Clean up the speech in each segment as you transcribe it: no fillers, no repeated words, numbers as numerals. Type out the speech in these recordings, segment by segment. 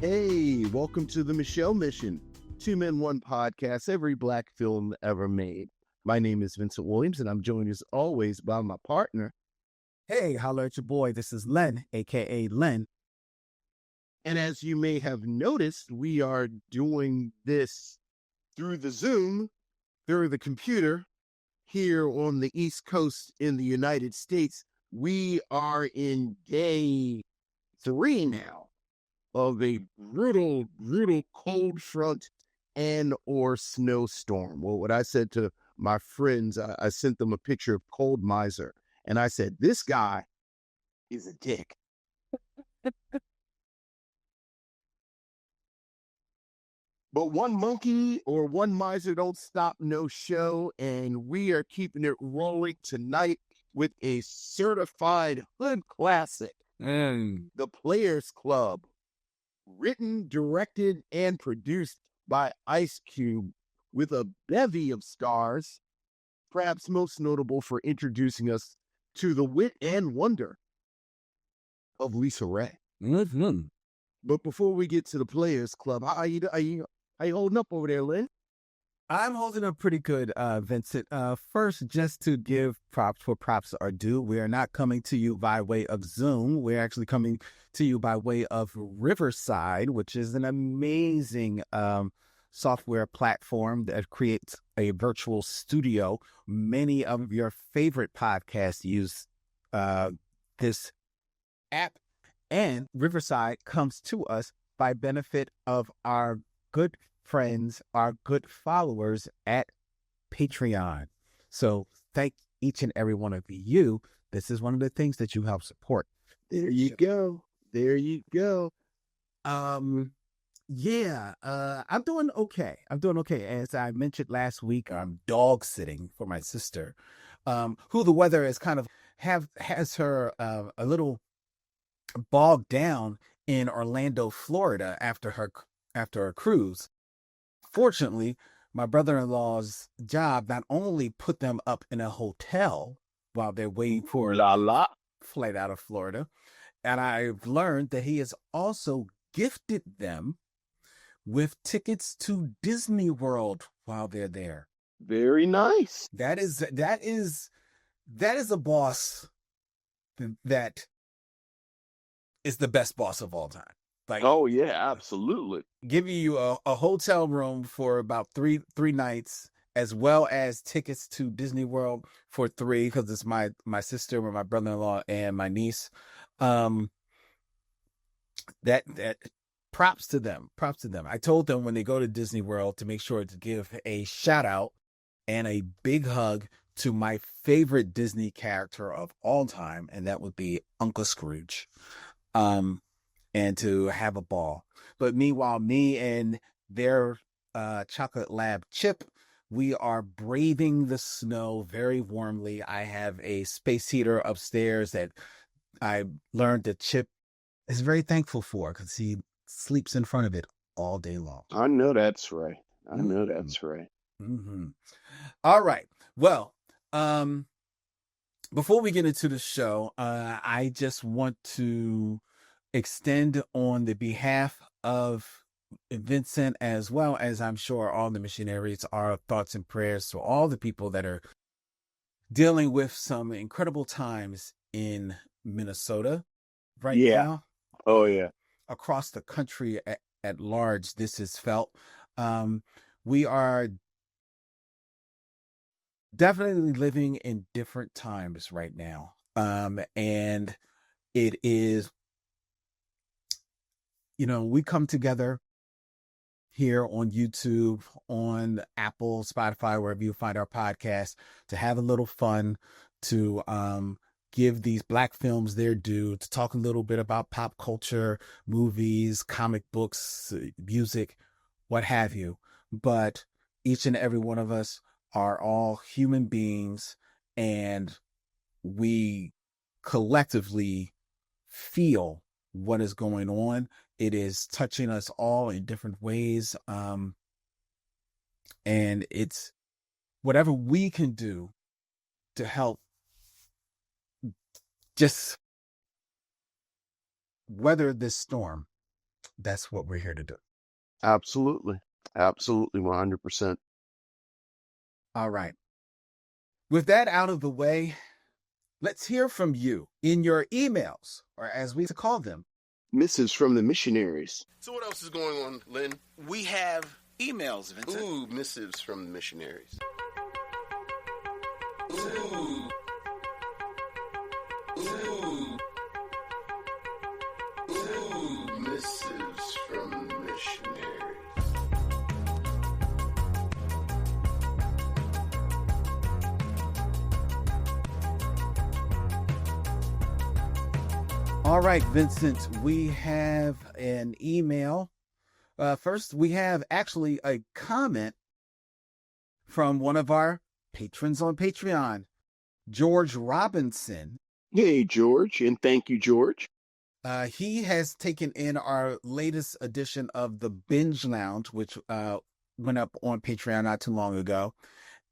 Hey, welcome to the Micheaux Mission, 2 Men, 1 podcast, every black film ever made. My name is Vincent Williams, and I'm joined as always by my partner. Hey, holla at your boy. This is Len, a.k.a. Len. And as you may have noticed, we are doing this through the Zoom, through the computer, here on the East Coast in the United States. We are in day 3 now of a brutal cold front and or snowstorm. Well, what I said to my friends, I sent them a picture of Cold Miser, and I said, this guy is a dick. But one monkey or one miser don't stop no show, and we are keeping it rolling tonight with a certified hood classic, The Players Club. Written, directed, and produced by Ice Cube, with a bevy of stars, perhaps most notable for introducing us to the wit and wonder of Lisa Raye. But before we get to the Players Club, how you holding up over there, Lynn? I'm holding up pretty good, Vincent. First, just to give props where props are due, we are not coming to you by way of Zoom. We're actually coming to you by way of Riverside, which is an amazing software platform that creates a virtual studio. Many of your favorite podcasts use this app, and Riverside comes to us by benefit of our good friends, our good followers at Patreon. So thank each and every one of you. This is one of the things that you help support. There you go. I'm doing okay. As I mentioned last week, I'm dog sitting for my sister, who the weather is kind of has her a little bogged down in Orlando, Florida after her cruise. Fortunately, my brother-in-law's job not only put them up in a hotel while they're waiting for a flight out of Florida, and I've learned that he has also gifted them with tickets to Disney World while they're there. Very nice. That is a boss that is the best boss of all time. Like, oh yeah, absolutely. Giving you a hotel room for about three nights, as well as tickets to Disney World for 3, because it's my sister, my brother-in-law, and my niece. That props to them. I told them when they go to Disney World to make sure to give a shout out and a big hug to my favorite Disney character of all time, and that would be Uncle Scrooge. And to have a ball. But meanwhile, me and their chocolate lab Chip, we are braving the snow very warmly. I have a space heater upstairs that I learned that Chip is very thankful for, because he sleeps in front of it all day long. I know that's right. Mm-hmm. All right. Well, before we get into the show, I just want to extend on the behalf of Vincent, as well as I'm sure all the missionaries, our thoughts and prayers to all the people that are dealing with some incredible times in Minnesota right now. Oh yeah. Across the country at large, this is felt. We are definitely living in different times right now. And it is, we come together here on YouTube, on Apple, Spotify, wherever you find our podcast, to have a little fun, to give these black films their due, to talk a little bit about pop culture, movies, comic books, music, what have you. But each and every one of us are all human beings, and we collectively feel what is going on. It is touching us all in different ways. And it's whatever we can do to help just weather this storm. that's what we're here to do. Absolutely. Absolutely. 100%. All right. With that out of the way, let's hear from you in your emails, or as we call them, Missives from the missionaries. So what else is going on, Lynn? we have emails, Vincent. Ooh, missives from the missionaries. Ooh. Ooh. Ooh, missives from the missionaries. All right, Vincent, we have an email. First, we have actually a comment from one of our patrons on Patreon, George Robinson. Hey, George, and thank you, George. He has taken in our latest edition of the Binge Lounge, which went up on Patreon not too long ago.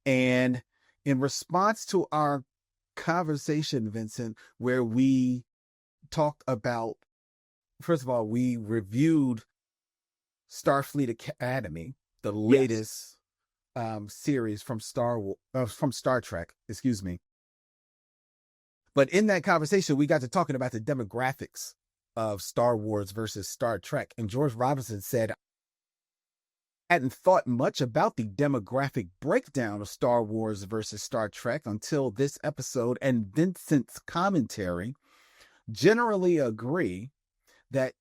And in response to our conversation, Vincent, where we talked about, first of all, we reviewed Starfleet Academy, the latest series from Star Trek, excuse me. But in that conversation, we got to talking about the demographics of Star Wars versus Star Trek. And George Robinson said, I hadn't thought much about the demographic breakdown of Star Wars versus Star Trek until this episode, and Vincent's commentary. Generally agree that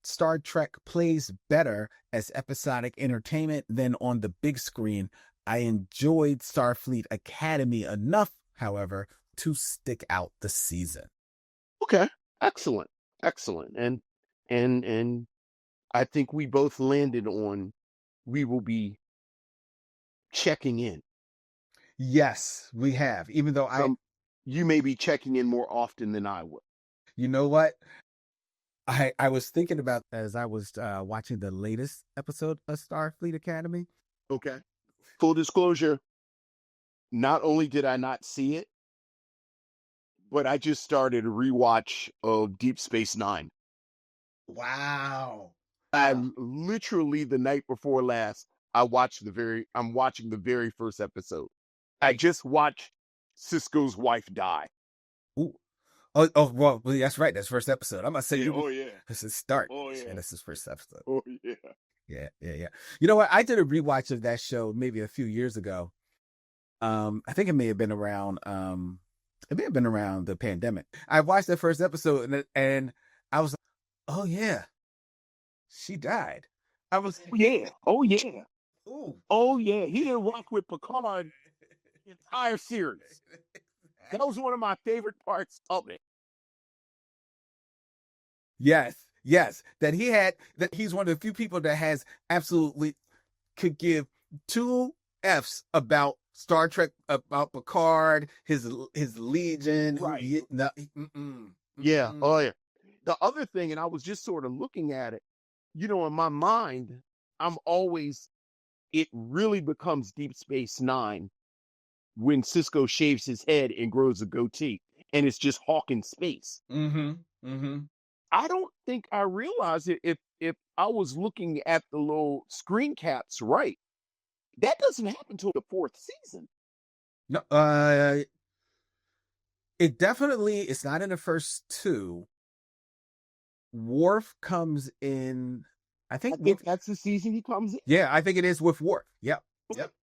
Star Trek plays better as episodic entertainment than on the big screen. I enjoyed Starfleet Academy enough, however, to stick out the season. Okay. Excellent. And I think we both landed on we will be checking in. Yes, we have. Even though you may be checking in more often than I would. You know what? I was thinking about as I was watching the latest episode of Starfleet Academy. Okay. Full disclosure, not only did I not see it, but I just started a rewatch of Deep Space Nine. Wow. I'm literally the night before last, I'm watching the very first episode. I just watched Cisco's wife die. Ooh. Oh, well, that's right. That's first episode. I'm gonna say, this is start. Oh yeah, and this is first episode. Oh yeah. Yeah. You know what? I did a rewatch of that show maybe a few years ago. I think it may have been around. It may have been around the pandemic. I watched the first episode and I was like, oh yeah, she died. I was Oh yeah. Ooh. Oh yeah. He didn't rock with Picard the entire series. That was one of my favorite parts of it. Yes. That he's one of the few people that has absolutely could give two F's about Star Trek, about Picard, his Legion. Right. Yeah. Oh yeah. The other thing, and I was just sort of looking at it, in my mind, it really becomes Deep Space Nine when Cisco shaves his head and grows a goatee, and it's just Hawk in space. I don't think I realized it if I was looking at the little screen caps right. That doesn't happen until the fourth season. No, it's not in the first two. Worf comes in. I think that's the season he comes in. Yeah, I think it is with Worf. Yep.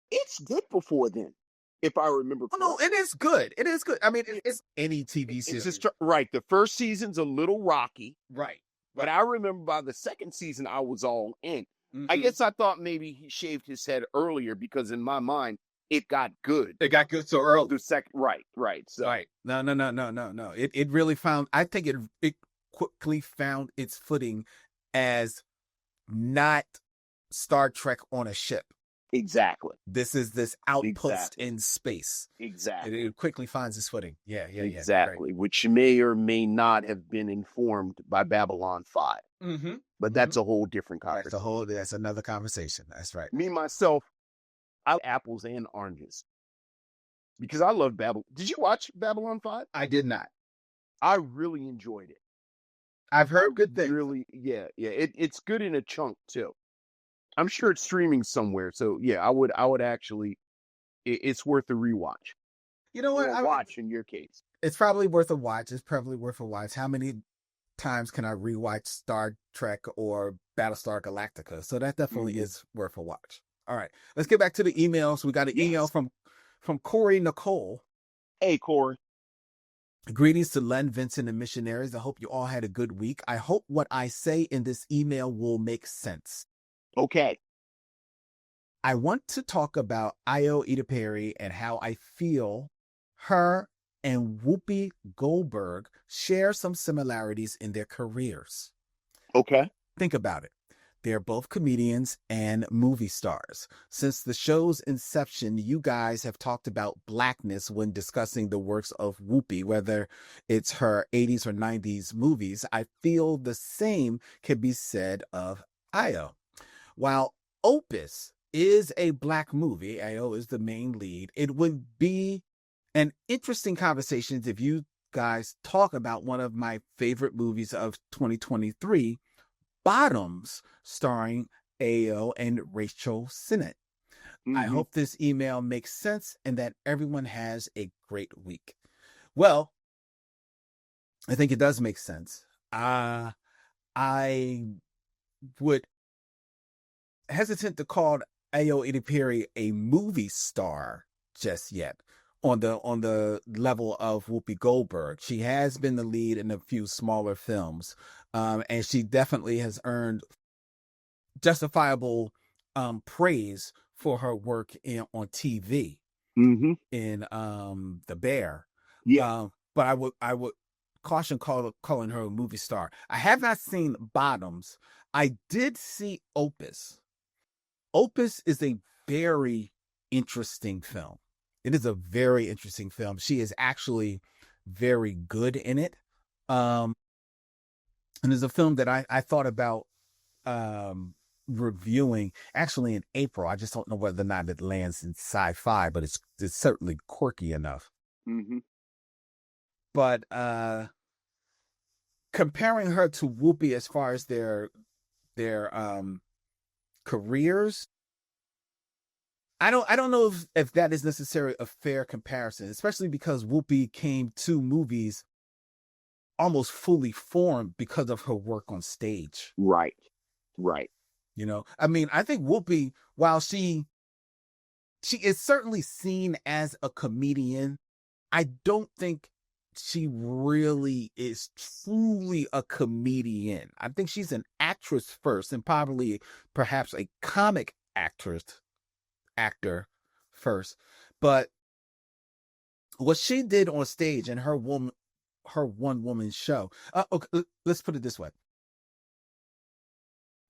It's good before then, if I remember correctly. Oh, no, it is good. I mean, it's any TV series. Right. The first season's a little rocky. Right. But I remember by the second season, I was all in. I guess I thought maybe he shaved his head earlier because in my mind, it got good. It got good so early. The second, right. So. Right. No. It really I think it quickly found its footing as not Star Trek on a ship. Exactly. This is this outpost in space. Exactly. It quickly finds its footing. Yeah. Exactly. Right. Which may or may not have been informed by Babylon 5. But that's a whole different conversation. That's another conversation. That's right. Me, myself, I like apples and oranges. Because I love Babylon. Did you watch Babylon 5? I did not. I really enjoyed it. I've heard good things. Really, yeah. It's good in a chunk too. I'm sure it's streaming somewhere. So yeah, I would actually. It's worth a rewatch You know what? or watch in your case. It's probably worth a watch. It's probably worth a watch. How many times can I rewatch Star Trek or Battlestar Galactica? So that definitely is worth a watch. All right, let's get back to the emails. We got an email from Corey Nicole. Hey, Corey. Greetings to Len, Vincent, and missionaries. I hope you all had a good week. I hope what I say in this email will make sense. Okay. I want to talk about Ayo Edibiri and how I feel her and Whoopi Goldberg share some similarities in their careers. Okay. Think about it. They're both comedians and movie stars. Since the show's inception, you guys have talked about blackness when discussing the works of Whoopi, whether it's her 80s or 90s movies. I feel the same can be said of Ayo. While Opus is a black movie, Ayo is the main lead, it would be an interesting conversation if you guys talk about one of my favorite movies of 2023, Bottoms, starring Ayo and Rachel Sennett. I hope this email makes sense and that everyone has a great week. Well, I think it does make sense. I would hesitant to call Ayo Edibiri a movie star just yet on the level of Whoopi Goldberg. She has been the lead in a few smaller films, and she definitely has earned justifiable praise for her work on TV in The Bear. Yeah. But I would caution calling her a movie star. I have not seen Bottoms. I did see Opus. Opus is a very interesting film. It is a very interesting film. She is actually very good in it. And it's a film that I thought about reviewing actually in April. I just don't know whether or not it lands in sci-fi, but it's certainly quirky enough. But comparing her to Whoopi as far as their careers, I don't know if that is necessarily a fair comparison, especially because Whoopi came to movies almost fully formed because of her work on stage. Right. You know, I mean, I think Whoopi, while she is certainly seen as a comedian, I don't think she really is truly a comedian. I think she's an actress first, and perhaps a comic actor first. But what she did on stage and her one woman show, okay, let's put it this way.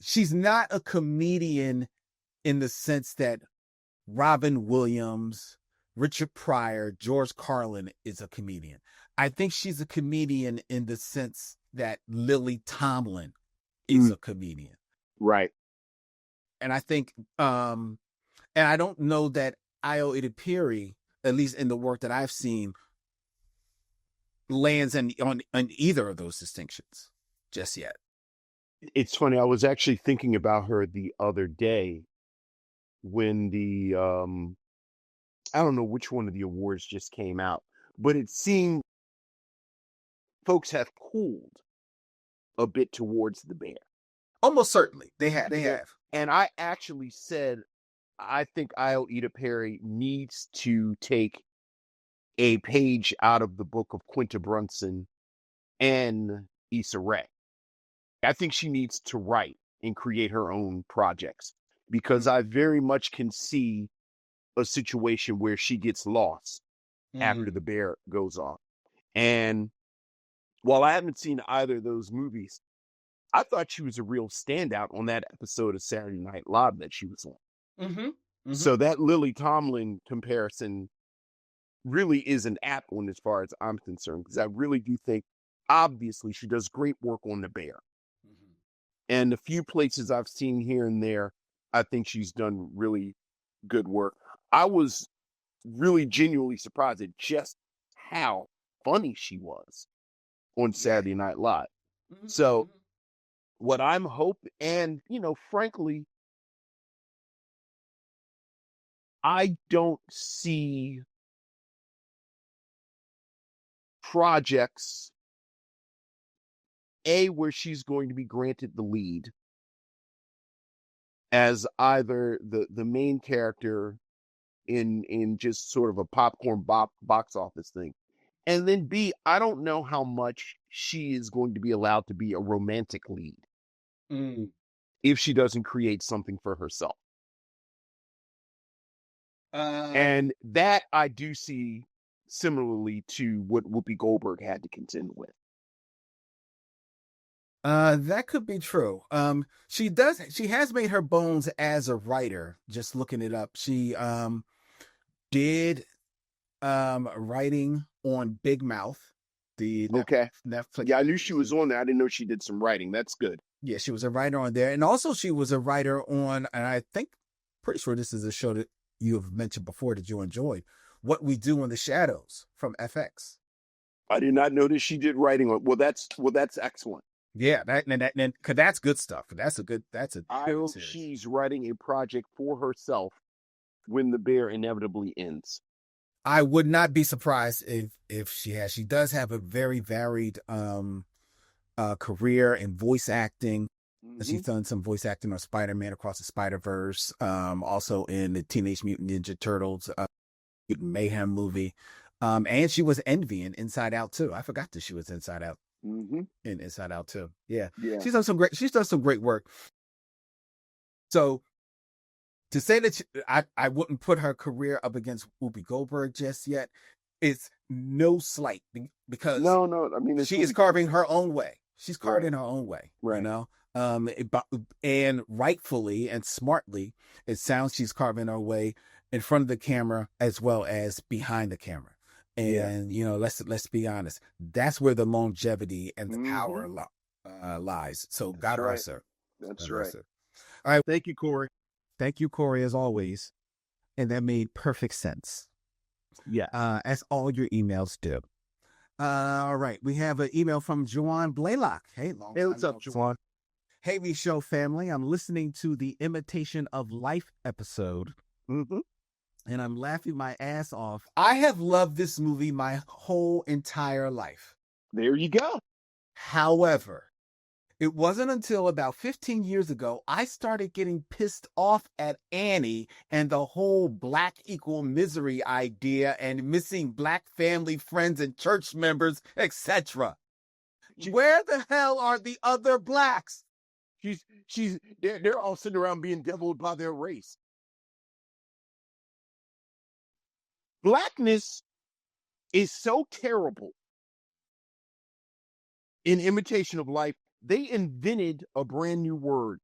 She's not a comedian in the sense that Robin Williams, Richard Pryor, George Carlin is a comedian. I think she's a comedian in the sense that Lily Tomlin is a comedian. Right. And I think, and I don't know that Ayo Edibiri, at least in the work that I've seen, lands on either of those distinctions just yet. It's funny. I was actually thinking about her the other day when the, I don't know which one of the awards just came out, but it seemed folks have cooled a bit towards The Bear. Almost certainly. They have. And I actually said, I think Ayo Edibiri needs to take a page out of the book of Quinta Brunson and Lisa Raye. I think she needs to write and create her own projects, because I very much can see a situation where she gets lost after The Bear goes off. And while I haven't seen either of those movies, I thought she was a real standout on that episode of Saturday Night Live that she was on. So that Lily Tomlin comparison really isn't apt one as far as I'm concerned, because I really do think, obviously, she does great work on The Bear. And the few places I've seen here and there, I think she's done really good work. I was really genuinely surprised at just how funny she was on Saturday Night Live. So what I'm hoping, and frankly, I don't see projects where she's going to be granted the lead as either the main character in just sort of a popcorn box office thing. And then B, I don't know how much she is going to be allowed to be a romantic lead if she doesn't create something for herself. And that I do see similarly to what Whoopi Goldberg had to contend with. That could be true. She has made her bones as a writer, just looking it up. She did writing on Big Mouth, the Netflix. Yeah, I knew she was on there. I didn't know she did some writing. That's good. Yeah, she was a writer on there. And also she was a writer on, and I think, pretty sure this is a show that you have mentioned before that you enjoyed, What We Do in the Shadows from FX. I did not know that she did writing on. Well, that's excellent. Yeah, because that's good stuff. I hope she's writing a project for herself when The Bear inevitably ends. I would not be surprised if she has. She does have a very varied career in voice acting. Mm-hmm. She's done some voice acting on Spider-Man Across the Spider-Verse, also in the Teenage Mutant Ninja Turtles Mutant Mayhem movie. And she was Envy in Inside Out too. I forgot that she was Inside Out. In Inside Out too. Yeah. She's done some great work. So to say that I wouldn't put her career up against Whoopi Goldberg just yet, it's no slight, because no. I mean, she is carving her own way. She's carving her own way, right? And rightfully and smartly, it sounds she's carving her way in front of the camera as well as behind the camera. And let's be honest, that's where the longevity and the power lies. So God bless her. That's right. All right. Thank you, Corey. Thank you, Corey, as always. And that made perfect sense. Yeah. As all your emails do. All right. We have an email from Juwan Blaylock. Hey, what's up, Juwan? Hey, Micheaux family. I'm listening to the Imitation of Life episode. And I'm laughing my ass off. I have loved this movie my whole entire life. There you go. However, it wasn't until about 15 years ago I started getting pissed off at Annie and the whole black equal misery idea and missing black family friends and church members, etc. Where the hell are the other blacks? They're all sitting around being deviled by their race. Blackness is so terrible in Imitation of Life, they invented a brand new word.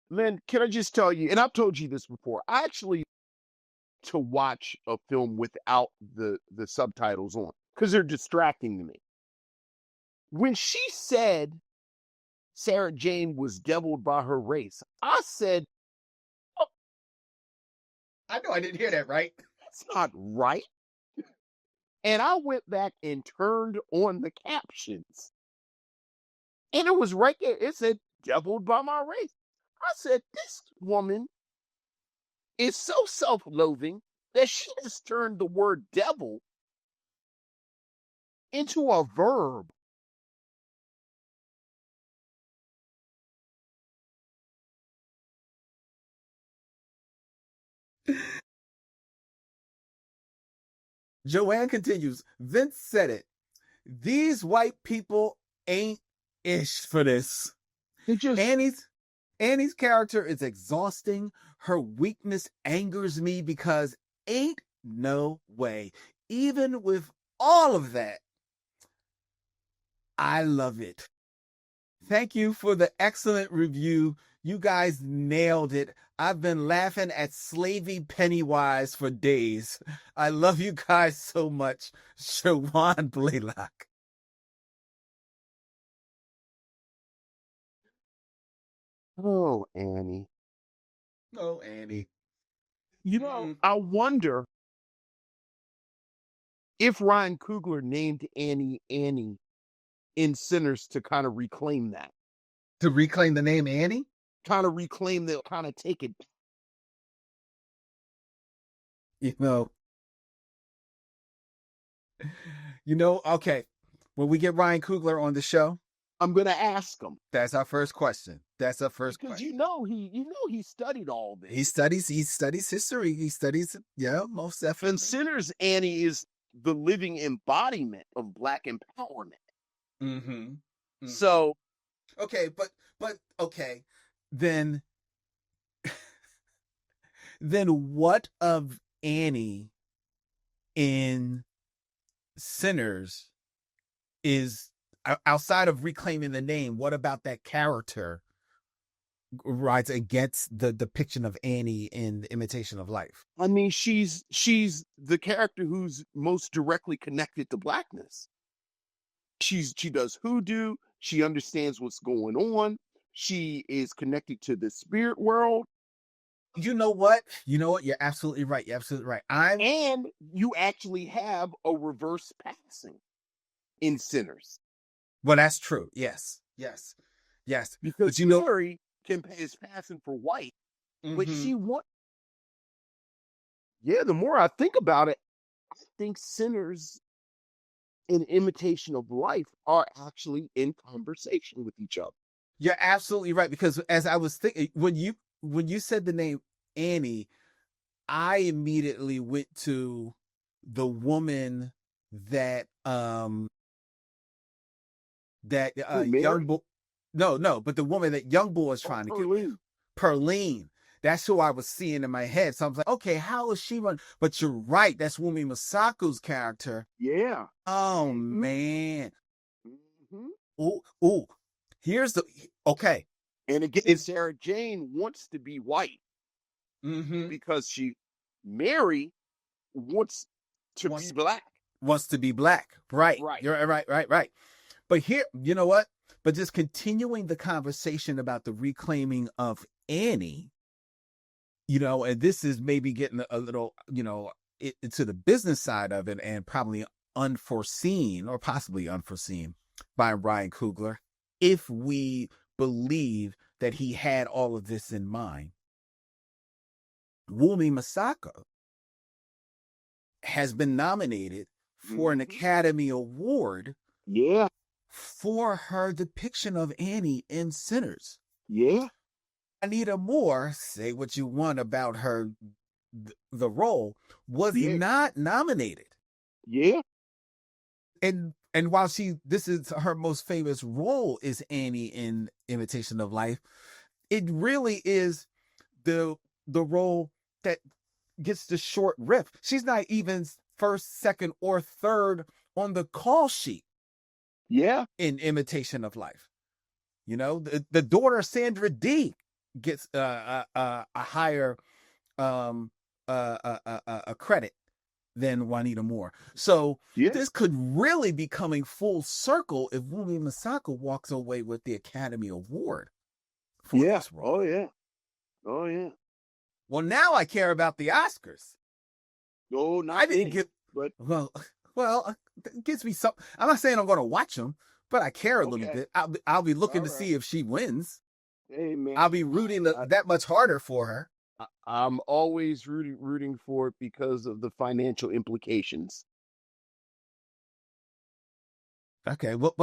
Lynn, can I just tell you, and I've told you this before, I actually to watch a film without the subtitles on because they're distracting to me. When she said Sarah Jane was deviled by her race, I said, oh, I know I didn't hear that right. That's not right. And I went back and turned on the captions. And it was right there. It said, deviled by my race. I said, this woman is so self-loathing that she has turned the word devil into a verb. Joanne continues, Vince said it. These white people ain't ish for this. Annie's character is exhausting. Her weakness angers me because ain't no way. Even with all of that, I love it. Thank you for the excellent review. You guys nailed it. I've been laughing at Slavey Pennywise for days. I love you guys so much. Shawan Blaylock. Oh, Annie. Oh, Annie. You know, I wonder if Ryan Coogler named Annie in Sinners to kind of reclaim that, To reclaim the name Annie? kind of reclaim that, kind of take it back. Okay. When we get Ryan Coogler on the show, I'm gonna ask him. that's our first question. That's our first Because question. he studied all this. He studies history. He studies, most definitely. And Sinners Annie is the living embodiment of Black empowerment. Mm-hmm. So okay, but okay, then what of Annie in Sinners is outside of reclaiming the name? What about that character rides against the depiction of Annie in The Imitation of Life? I mean, she's the character who's most directly connected to Blackness. She does hoodoo. She understands what's going on. She is connected to the spirit world. You know what? You're absolutely right. And you actually have a reverse passing in Sinners. Well, that's true. Yes. Because Mary is passing for white, but she want. Yeah, the more I think about it, I think Sinners and Imitation of Life are actually in conversation with each other. You're absolutely right, because as I was thinking, when you said the name Annie, I immediately went to the woman that young boy. No, but the woman that young boy is trying to get, Perline. That's who I was seeing in my head. So I was like, okay, how is she run? But you're right. That's Whoopi Masako's character. Yeah. Oh, man. Ooh. Okay. And again, Sarah Jane wants to be white because Mary wants to be black. Wants to be black. Right. You're right. But here, you know what? But just continuing the conversation about the reclaiming of Annie, and this is maybe getting a little, into the business side of it, and probably unforeseen or possibly unforeseen by Ryan Coogler, if we believe that he had all of this in mind. Whoopi Masako has been nominated for an Academy Award for her depiction of Annie in Sinners. Yeah. Anita Moore, say what you want about her, the role, was not nominated. Yeah. And while this is her most famous role is Annie in Imitation of Life, it really is the role that gets the short riff. She's not even first, second, or third on the call sheet. Yeah. In Imitation of Life. The daughter Sandra Dee gets a higher a credit than Juanita Moore. So this could really be coming full circle if Whoopi Masako walks away with the Academy Award for this role. Oh yeah. Well, now I care about the Oscars. No, not I didn't get. But well, it gives me some. I'm not saying I'm going to watch them, but I care a little bit. I'll be looking to see if she wins. Hey man, I'll be rooting that much harder for her. I'm always rooting for it because of the financial implications. Okay, but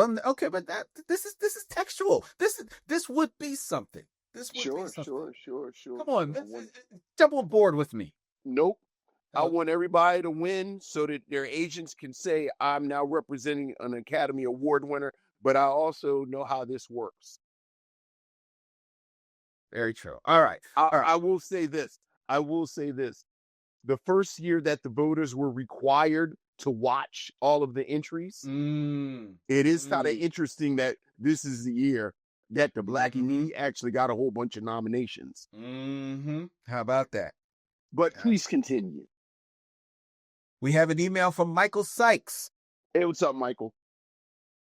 this is textual. This would be something. This would be something. Sure. Come on, jump on board with me. Nope. I want everybody to win so that their agents can say, I'm now representing an Academy Award winner, but I also know how this works. Very true. All right. I will say this. The first year that the voters were required to watch all of the entries, it is kind of interesting that this is the year that the Blackie actually got a whole bunch of nominations. How about that? But please continue. We have an email from Michael Sykes. Hey, what's up, Michael?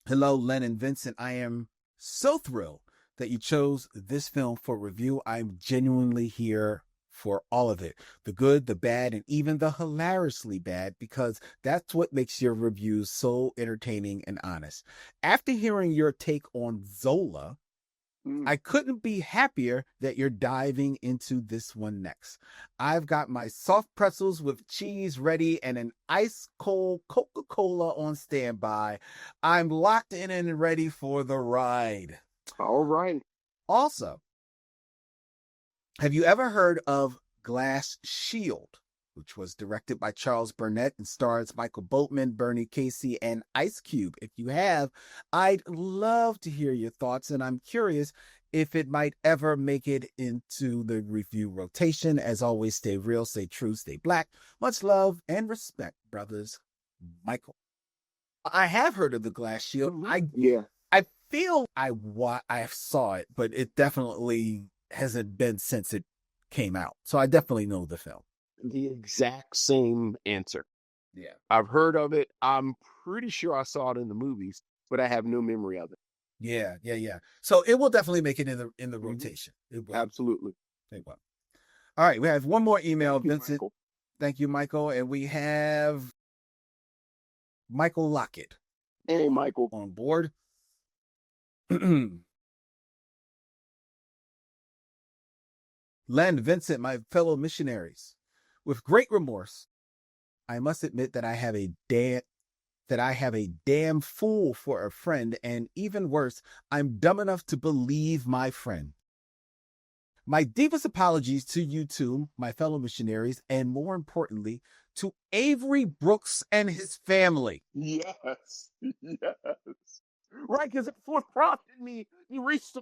Hello, Len and Vincent. I am so thrilled that you chose this film for review. I'm genuinely here for all of it, the good, the bad, and even the hilariously bad, because that's what makes your reviews so entertaining and honest. After hearing your take on Zola, I couldn't be happier that you're diving into this one next. I've got my soft pretzels with cheese ready and an ice cold Coca-Cola on standby. I'm locked in and ready for the ride. All right. Also, have you ever heard of Glass Shield, which was directed by Charles Burnett and stars Michael Boatman, Bernie Casey, and Ice Cube? If you have, I'd love to hear your thoughts, and I'm curious if it might ever make it into the review rotation. As always, stay real, stay true, stay black. Much love and respect, brothers. Michael. I have heard of the Glass Shield. I feel I saw it, but it definitely hasn't been since it came out. So I definitely know the film. The exact same answer. Yeah. I've heard of it. I'm pretty sure I saw it in the movies, but I have no memory of it. Yeah. So it will definitely make it in the rotation. It will. Absolutely. It will. All right, we have one more email, Vincent. Michael. Thank you, Michael. And we have Michael Lockett. Hey, Michael. On board. Len, Vincent, my fellow missionaries. With great remorse, I must admit that I have a damn fool for a friend, and even worse, I'm dumb enough to believe my friend. My deepest apologies to you two, my fellow missionaries, and more importantly, to Avery Brooks and his family. Yes. Right, because it prompted me. You reached the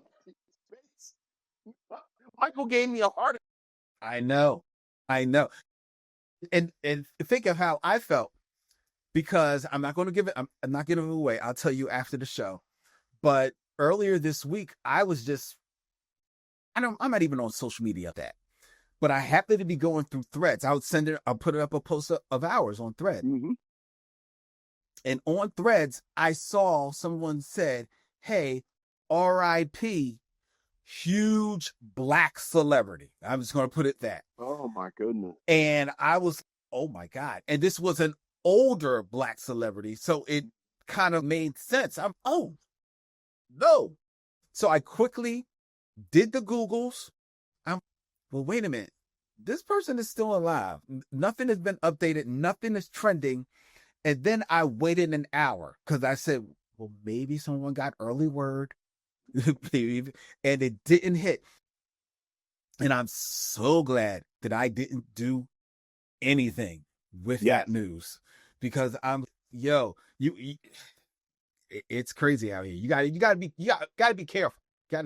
face. Michael gave me a heart. I know. And think of how I felt, because I'm not going to give it. I'm not giving it away. I'll tell you after the show. But earlier this week, I was just, I'm not even on social media at that, but I happened to be going through Threads. I'll put it up a post of ours on Thread. Mm-hmm. And on Threads, I saw someone said, "Hey, R.I.P. huge black celebrity." I'm just going to put it that. Oh my goodness. And I was, oh my God. And this was an older black celebrity. So it kind of made sense. Oh, no. So I quickly did the Googles. Well, wait a minute. This person is still alive. Nothing has been updated. Nothing is trending. And then I waited an hour because I said, well, maybe someone got early word. And it didn't hit. And I'm so glad that I didn't do anything with that news, because it's crazy out here. You gotta be careful.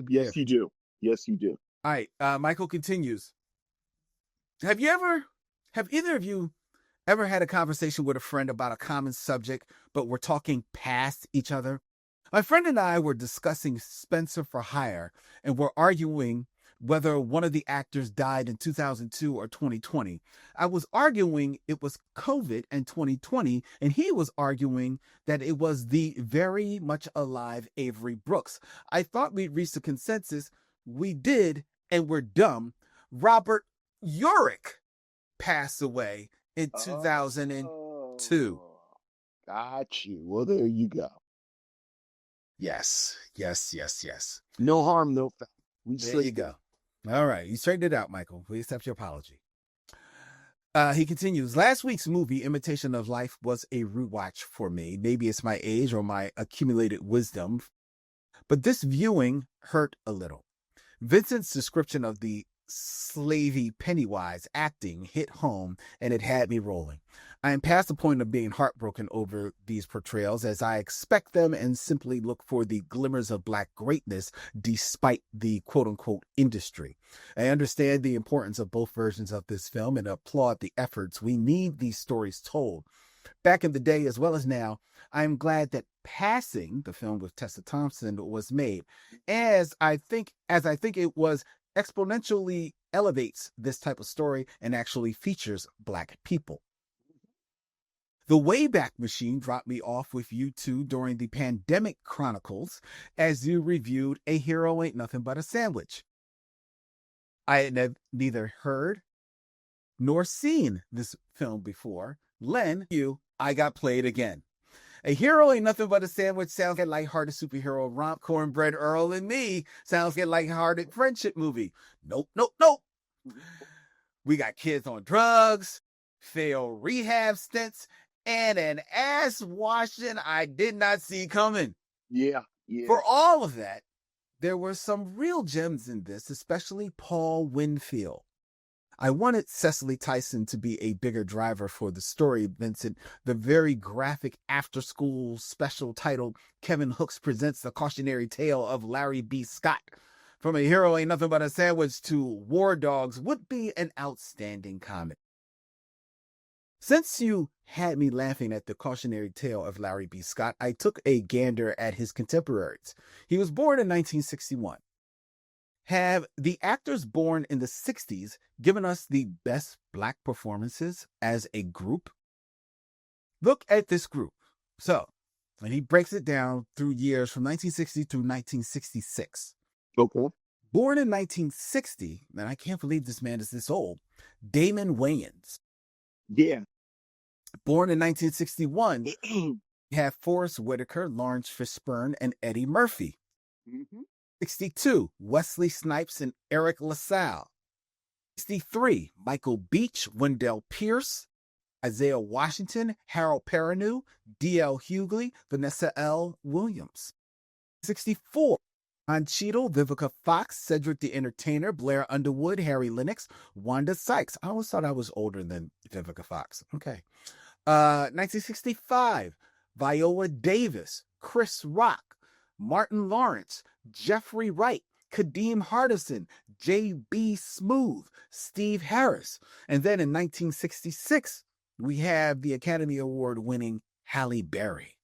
Yes, you do. Yes, you do. All right. Michael continues. Have either of you ever had a conversation with a friend about a common subject, but we're talking past each other? My friend and I were discussing Spencer for Hire, and we're arguing whether one of the actors died in 2002 or 2020. I was arguing it was COVID and 2020, and he was arguing that it was the very much alive Avery Brooks. I thought we'd reached a consensus. We did, and we're dumb. Robert Urich passed away in 2002. Got you. Well, there you go. Yes. No harm, no foul. There you go. All right. You straightened it out, Michael. We accept your apology. He continues. Last week's movie, Imitation of Life, was a rewatch for me. Maybe it's my age or my accumulated wisdom, but this viewing hurt a little. Vincent's description of the slavey Pennywise acting hit home, and it had me rolling. I am past the point of being heartbroken over these portrayals, as I expect them and simply look for the glimmers of black greatness despite the quote-unquote industry. I understand the importance of both versions of this film and applaud the efforts. We need these stories told. Back in the day as well as now, I am glad that Passing, the film with Tessa Thompson, was made, as I think it was exponentially elevates this type of story and actually features black people. The Wayback Machine dropped me off with you two during the Pandemic Chronicles as you reviewed A Hero Ain't Nothing But a Sandwich. I had neither heard nor seen this film before, Len, I Got Played Again. A hero ain't nothing but a sandwich. Sounds like a lighthearted superhero romp. Cornbread Earl and me sounds like a lighthearted friendship movie. Nope, nope, nope. We got kids on drugs, failed rehab stints, and an ass washing I did not see coming. Yeah. For all of that, there were some real gems in this, especially Paul Winfield. I wanted Cecily Tyson to be a bigger driver for the story, Vincent. The very graphic after-school special titled Kevin Hooks Presents the Cautionary Tale of Larry B. Scott. From A Hero Ain't Nothing But a Sandwich to War Dogs would be an outstanding comic. Since you had me laughing at the cautionary tale of Larry B. Scott, I took a gander at his contemporaries. He was born in 1961. Have the actors born in the 60s given us the best Black performances as a group? Look at this group. So, and he breaks it down through years from 1960 through 1966. Okay. Born in 1960, and I can't believe this man is this old, Damon Wayans. Yeah. Born in 1961, you have Forrest Whitaker, Lawrence Fishburne, and Eddie Murphy. 62, Wesley Snipes and Eric LaSalle. 63, Michael Beach, Wendell Pierce, Isaiah Washington, Harold Perrineau, D.L. Hughley, Vanessa L. Williams. 64, Don Cheadle, Vivica Fox, Cedric the Entertainer, Blair Underwood, Harry Lennox, Wanda Sykes. I always thought I was older than Vivica Fox. Okay. 1965, Viola Davis, Chris Rock, Martin Lawrence, Jeffrey Wright, Kadeem Hardison, J.B. Smoove, Steve Harris. And then in 1966, we have the Academy Award winning Halle Berry.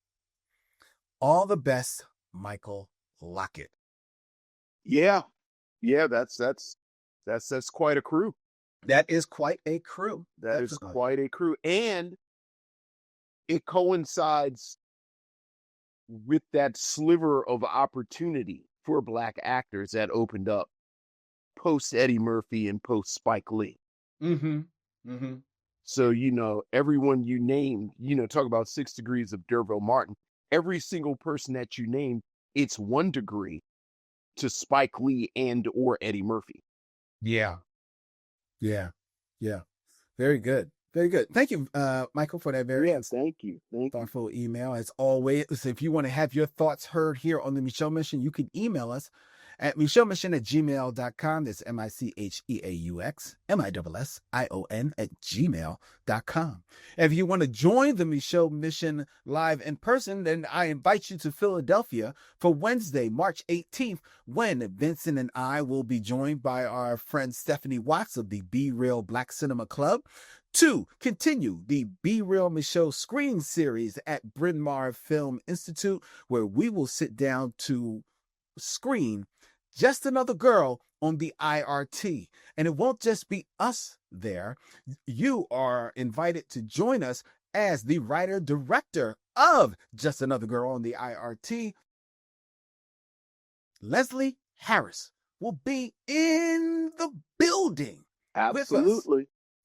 All the best, Michael Lockett. Yeah. That's quite a crew. That is quite a crew. That is quite a crew. And it coincides with that sliver of opportunity for Black actors that opened up post Eddie Murphy and post Spike Lee. So, everyone you named, talk about 6 degrees of D'Urville Martin. Every single person that you named, it's 1 degree to Spike Lee and or Eddie Murphy. Yeah. Very good. Very good. Thank you, Michael, for that very thank you. thoughtful email. As always, if you want to have your thoughts heard here on the Micheaux Mission, you can email us at micheauxmission@gmail.com. That's MICHEAUX MISSION@gmail.com. If you want to join the Micheaux Mission live in person, then I invite you to Philadelphia for Wednesday, March 18th, when Vincent and I will be joined by our friend Stephanie Watts of the Be Real Black Cinema Club to continue the Be Real Micheaux screening series at Bryn Mawr Film Institute, where we will sit down to screen Just Another Girl on the I.R.T. And it won't just be us there. You are invited to join us as the writer-director of Just Another Girl on the I.R.T. Leslie Harris will be in the building with us,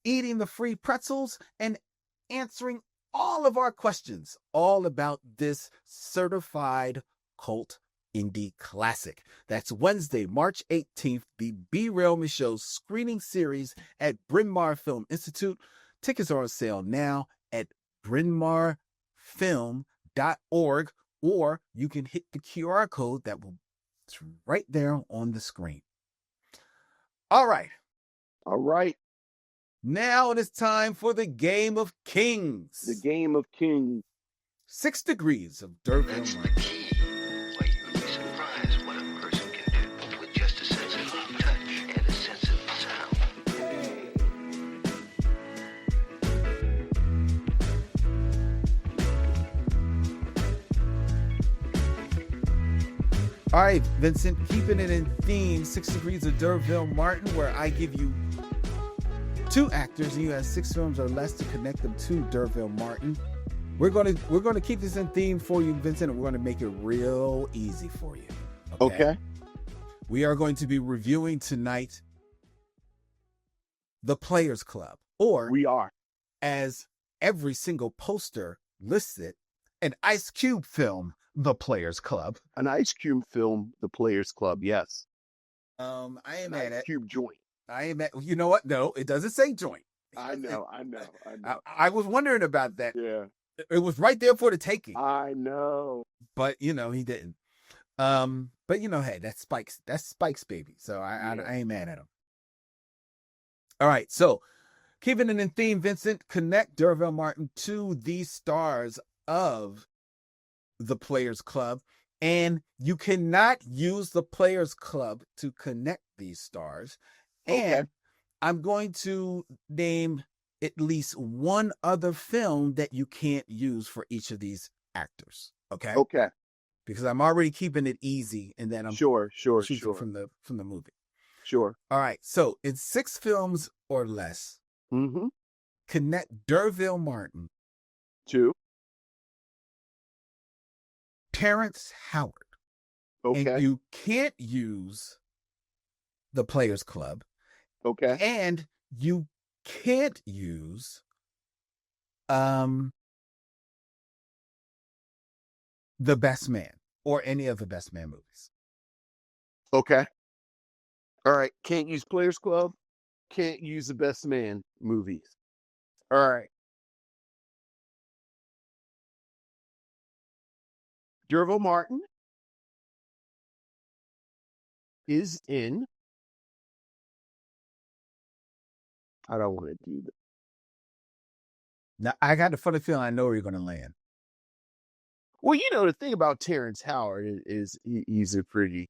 eating the free pretzels and answering all of our questions all about this certified cult indie classic. That's Wednesday, March 18th, the Be Real Micheaux screening series at Bryn Mawr Film Institute. Tickets are on sale now at brynmarfilm.org, or you can hit the QR code that will it's right there on the screen. All right. Now it is time for the Game of Kings. The Game of Kings. 6 degrees of D'Urville Martin. Why, you would be surprised what a person can do with just a sensitive touch and a sensitive sound. All right, Vincent, keeping it in theme, 6 degrees of D'Urville Martin, where I give you 2 actors and you have 6 films or less to connect them to D'Urville Martin. We're gonna keep this in theme for you, Vincent, and we're gonna make it real easy for you. Okay. We are going to be reviewing tonight The Players Club, Or, We are. as every single poster lists it, an Ice Cube film, The Players Club. An Ice Cube film, The Players Club. Yes. I ain't An mad Ice at. Cube joint. I ain't mad. You know what? No, it doesn't say joint. I know. I was wondering about that. Yeah. It was right there for the taking, I know. but he didn't. But hey, that's Spike's baby. So I ain't mad at him. All right, so keeping it in theme, Vincent, connect D'Urville Martin to the stars of The Players Club, and you cannot use The Players Club to connect these stars. Okay. And I'm going to name at least one other film that you can't use for each of these actors. Okay. Okay. Because I'm already keeping it easy, and then I'm Sure. choosing from the movie. Sure. All right. So in 6 films or less, Mm-hmm. connect D'Urville Martin, 2. Terrence Howard. Okay. And you can't use The Players Club. Okay. And you can't use The Best Man or any of the Best Man movies. Okay. All right. Can't use Players Club. Can't use the Best Man movies. All right. D'Urville Martin is in. I don't want to do that. Now, I got a funny feeling I know where you're going to land. Well, the thing about Terrence Howard is he's a pretty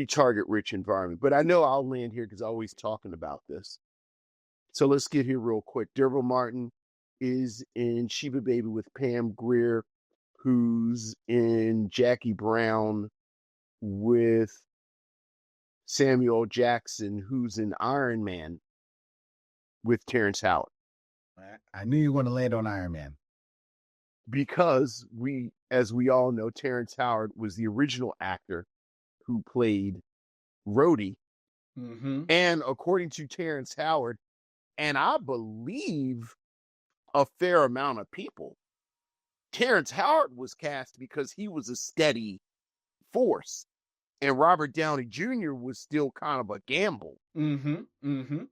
target-rich environment. But I know I'll land here because I'm always talking about this. So let's get here real quick. D'Urville Martin is in Sheba Baby with Pam Grier, who's in Jackie Brown with Samuel Jackson, who's in Iron Man with Terrence Howard. I knew you were going to land on Iron Man. Because as we all know, Terrence Howard was the original actor who played Rhodey. Mm-hmm. And according to Terrence Howard, and I believe a fair amount of people, Terrence Howard was cast because he was a steady force. And Robert Downey Jr. was still kind of a gamble. Mm-hmm. Mm-hmm.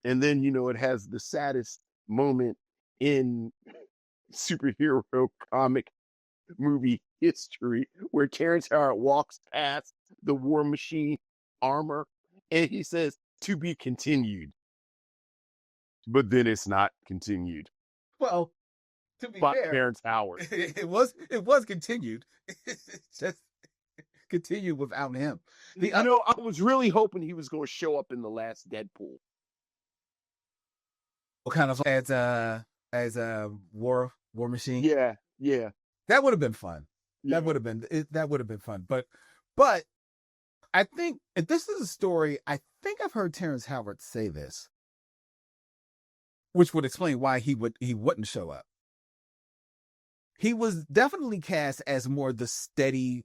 And then, it has the saddest moment in superhero comic movie history where Terrence Howard walks past the War Machine armor and he says, "To be continued." But then it's not continued. Well, to be By fair, Terrence Howard. it was continued. Just continued without him. I was really hoping he was going to show up in the last Deadpool. What kind of as a War Machine? Yeah, yeah. That would have been fun. Yeah. That would have been fun. But I think, and this is a story, I think I've heard Terrence Howard say this, which would explain why he wouldn't show up. He was definitely cast as more the steady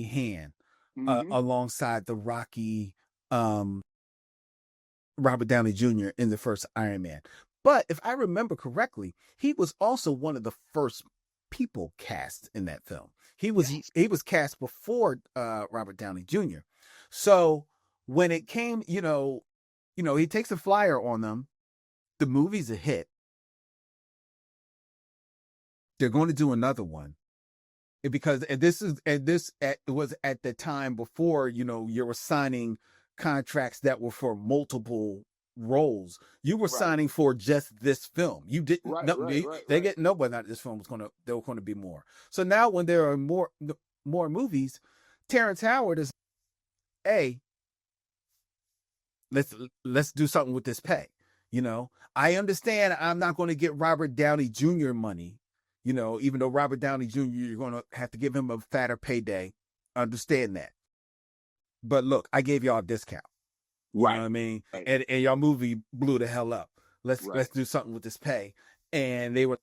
hand alongside the Rocky Robert Downey Jr. in the first Iron Man. But if I remember correctly, he was also one of the first people cast in that film. He was cast before Robert Downey Jr. So when it came, he takes a flyer on them. The movie's a hit. They're going to do another one. It was at the time before, you were signing contracts that were for multiple roles. You were signing for just this film. You didn't they get no, but not this film there were going to be more. So now when there are more movies, Terrence Howard is, hey, let's do something with this pay. I understand I'm not going to get Robert Downey Jr. money. Even though Robert Downey Jr., you're going to have to give him a fatter payday. Understand that. But look, I gave y'all a discount. You know what I mean? Right. And y'all movie blew the hell up. Let's do something with this pay. And they were,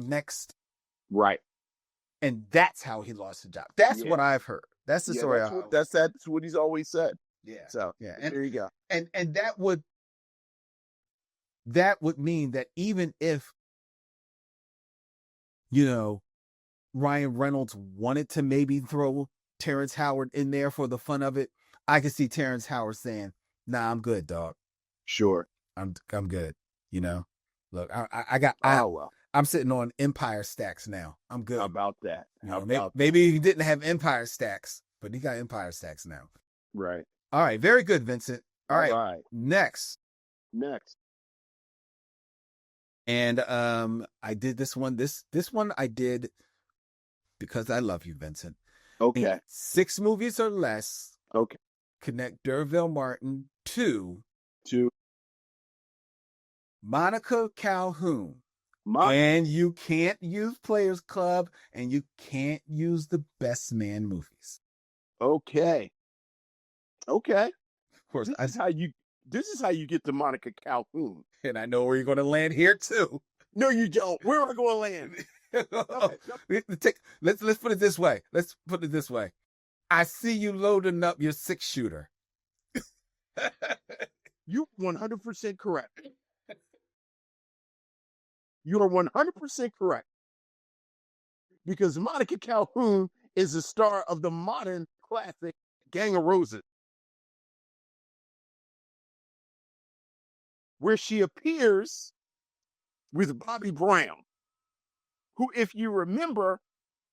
next. Right. And that's how he lost the job. That's what I've heard. That's the Yeah, story. that's what he's always said. Yeah. So Yeah. there you go. And that would mean that even if, you know, Ryan Reynolds wanted to maybe throw Terrence Howard in there for the fun of it, I could see Terrence Howard saying, "Nah, I'm good, dog. Sure. I'm good." You know, look, I'm sitting on Empire stacks now. I'm good. How about that? Maybe he didn't have Empire stacks, but he got Empire stacks now. Right. All right, very good, Vincent. All right. Next. And I did this one. This one I did because I love you, Vincent. Okay. In 6 movies or less. Okay. Connect D'Urville Martin to To Monica Calhoun. And you can't use Players Club, and you can't use the Best Man movies. Okay. Of course, this is how you get to Monica Calhoun. And I know where you're going to land here too. No, you don't. Where am I going to land? Let's put it this way. I see you loading up your 6-shooter. You're 100% correct. You are 100% correct. Because Monica Calhoun is the star of the modern classic Gang of Roses, where she appears with Bobby Brown, who, if you remember,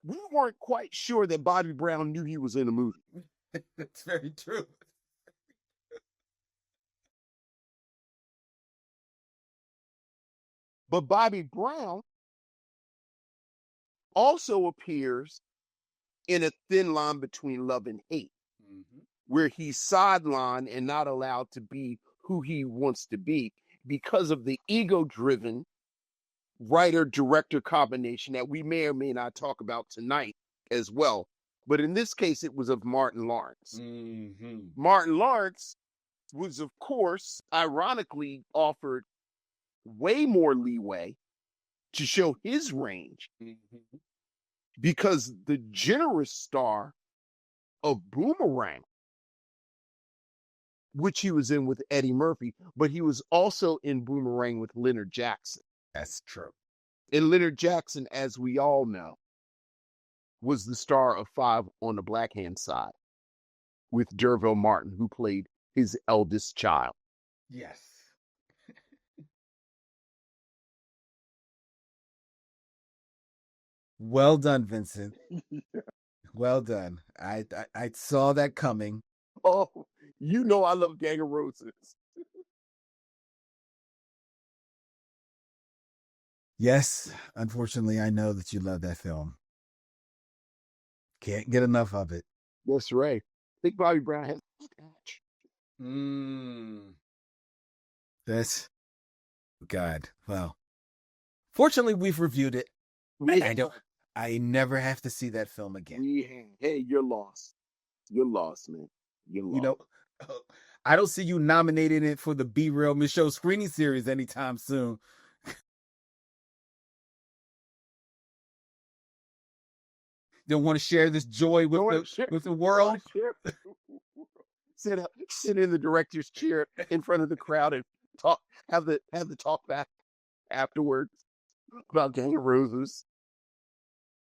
we weren't quite sure that Bobby Brown knew he was in a movie. That's very true. But Bobby Brown also appears in A Thin Line Between Love and Hate, where he's sidelined and not allowed to be who he wants to be because of the ego-driven writer-director combination that we may or may not talk about tonight as well. But in this case, it was of Martin Lawrence. Martin Lawrence was, of course, ironically offered way more leeway to show his range because the generous star of Boomerang, which he was in with Eddie Murphy, but he was also in Boomerang with Leonard Jackson. That's true. And Leonard Jackson, as we all know, was the star of 5 on the Black Hand Side with D'Urville Martin, who played his eldest child. Yes. Well done, Vincent. Well done. I saw that coming. Oh, you know I love Gang of Roses. Yes, unfortunately, I know that you love that film. Can't get enough of it. That's right. I think Bobby Brown has a mustache. That's God. Well, fortunately, we've reviewed it. I never have to see that film again. Hey, you're lost. You're lost, man. You're lost. You know, I don't see you nominating it for the Be Real Micheaux screening series anytime soon. Don't want to share this joy with the world. Sit in the director's chair in front of the crowd and talk. Have the talk back afterwards about Gang of Roses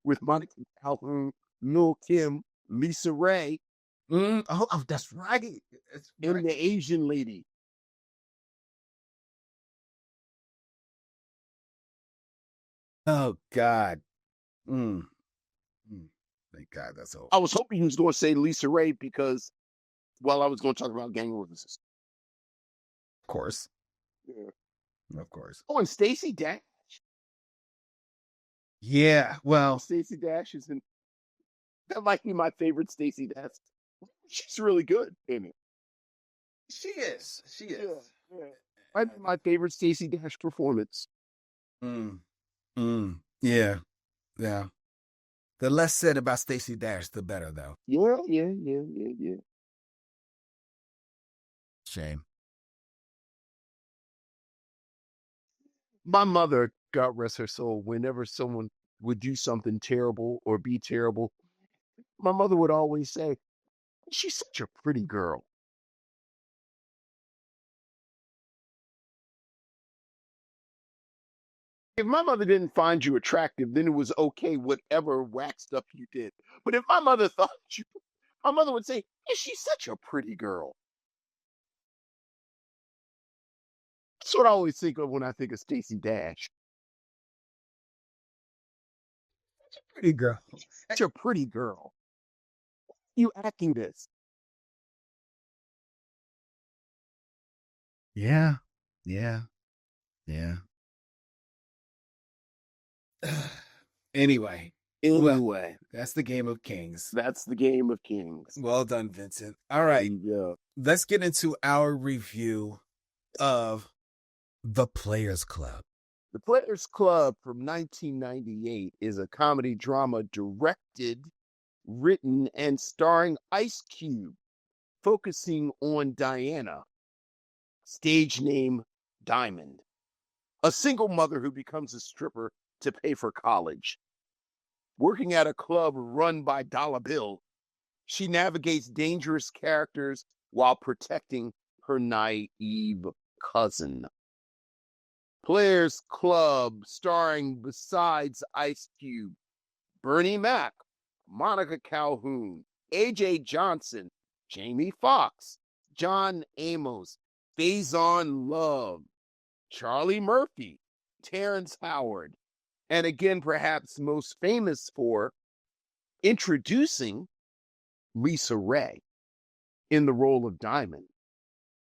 with Monica Calhoun, Lil Kim, Lisa Raye. Oh, that's right. And the Asian lady. Oh God. Thank God that's over. I was hoping he was going to say Lisa Raye because, well, I was going to talk about Gang of Roses. Of course. Yeah. Of course. Oh, and Stacey Dash. Yeah, well, Stacey Dash is in. That might be my favorite Stacey Dash. She's really good in it. She is. Yeah. Might be my favorite Stacey Dash performance. Yeah. The less said about Stacey Dash, the better, though. Yeah. Shame. My mother, God rest her soul, whenever someone would do something terrible or be terrible, my mother would always say, she's such a pretty girl. If my mother didn't find you attractive, then it was okay, whatever whack stuff you did. But if my mother thought you, my mother would say, she's such a pretty girl. That's what I always think of when I think of Stacey Dash. Pretty girl. Such a pretty girl. You acting this. Yeah. Yeah. Yeah. Anyway, Anyway, that's the Game of Kings. that's the Game of Kings. Well done, Vincent. All right, Yeah. let's get into our review of The Players Club. The Players Club from 1998 is a comedy drama directed, written, and starring Ice Cube, focusing on Diana, stage name Diamond, a single mother who becomes a stripper to pay for college. Working at a club run by Dollar Bill, she navigates dangerous characters while protecting her naive cousin. Players Club, starring besides Ice Cube, Bernie Mac, Monica Calhoun, A.J. Johnson, Jamie Foxx, John Amos, Faison Love, Charlie Murphy, Terrence Howard, and again, perhaps most famous for introducing Lisa Raye in the role of Diamond.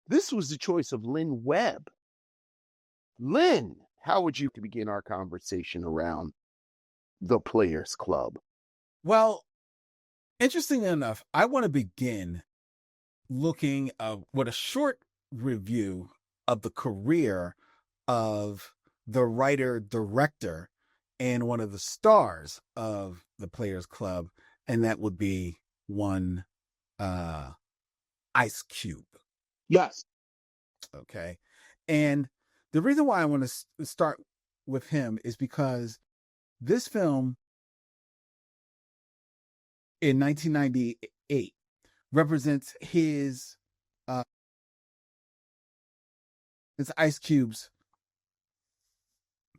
This was the choice of Lynn Webb. Lynn, how would you begin our conversation around The Players Club? Well, interesting enough, I want to begin looking with a short review of the career of the writer-director and one of the stars of The Players Club, and that would be one Ice Cube. Yes. Okay. And the reason why I want to start with him is because this film in 1998 represents his Ice Cube's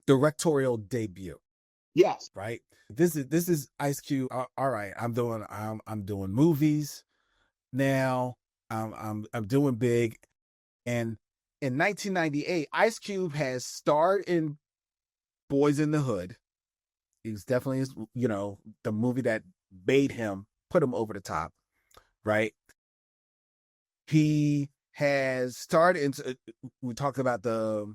directorial debut. Yes. Right. This is Ice Cube. All right. I'm doing movies now. I'm doing big. And in 1998, Ice Cube has starred in Boys in the Hood. He was definitely, the movie that put him over the top, right? He has starred in, we talked about the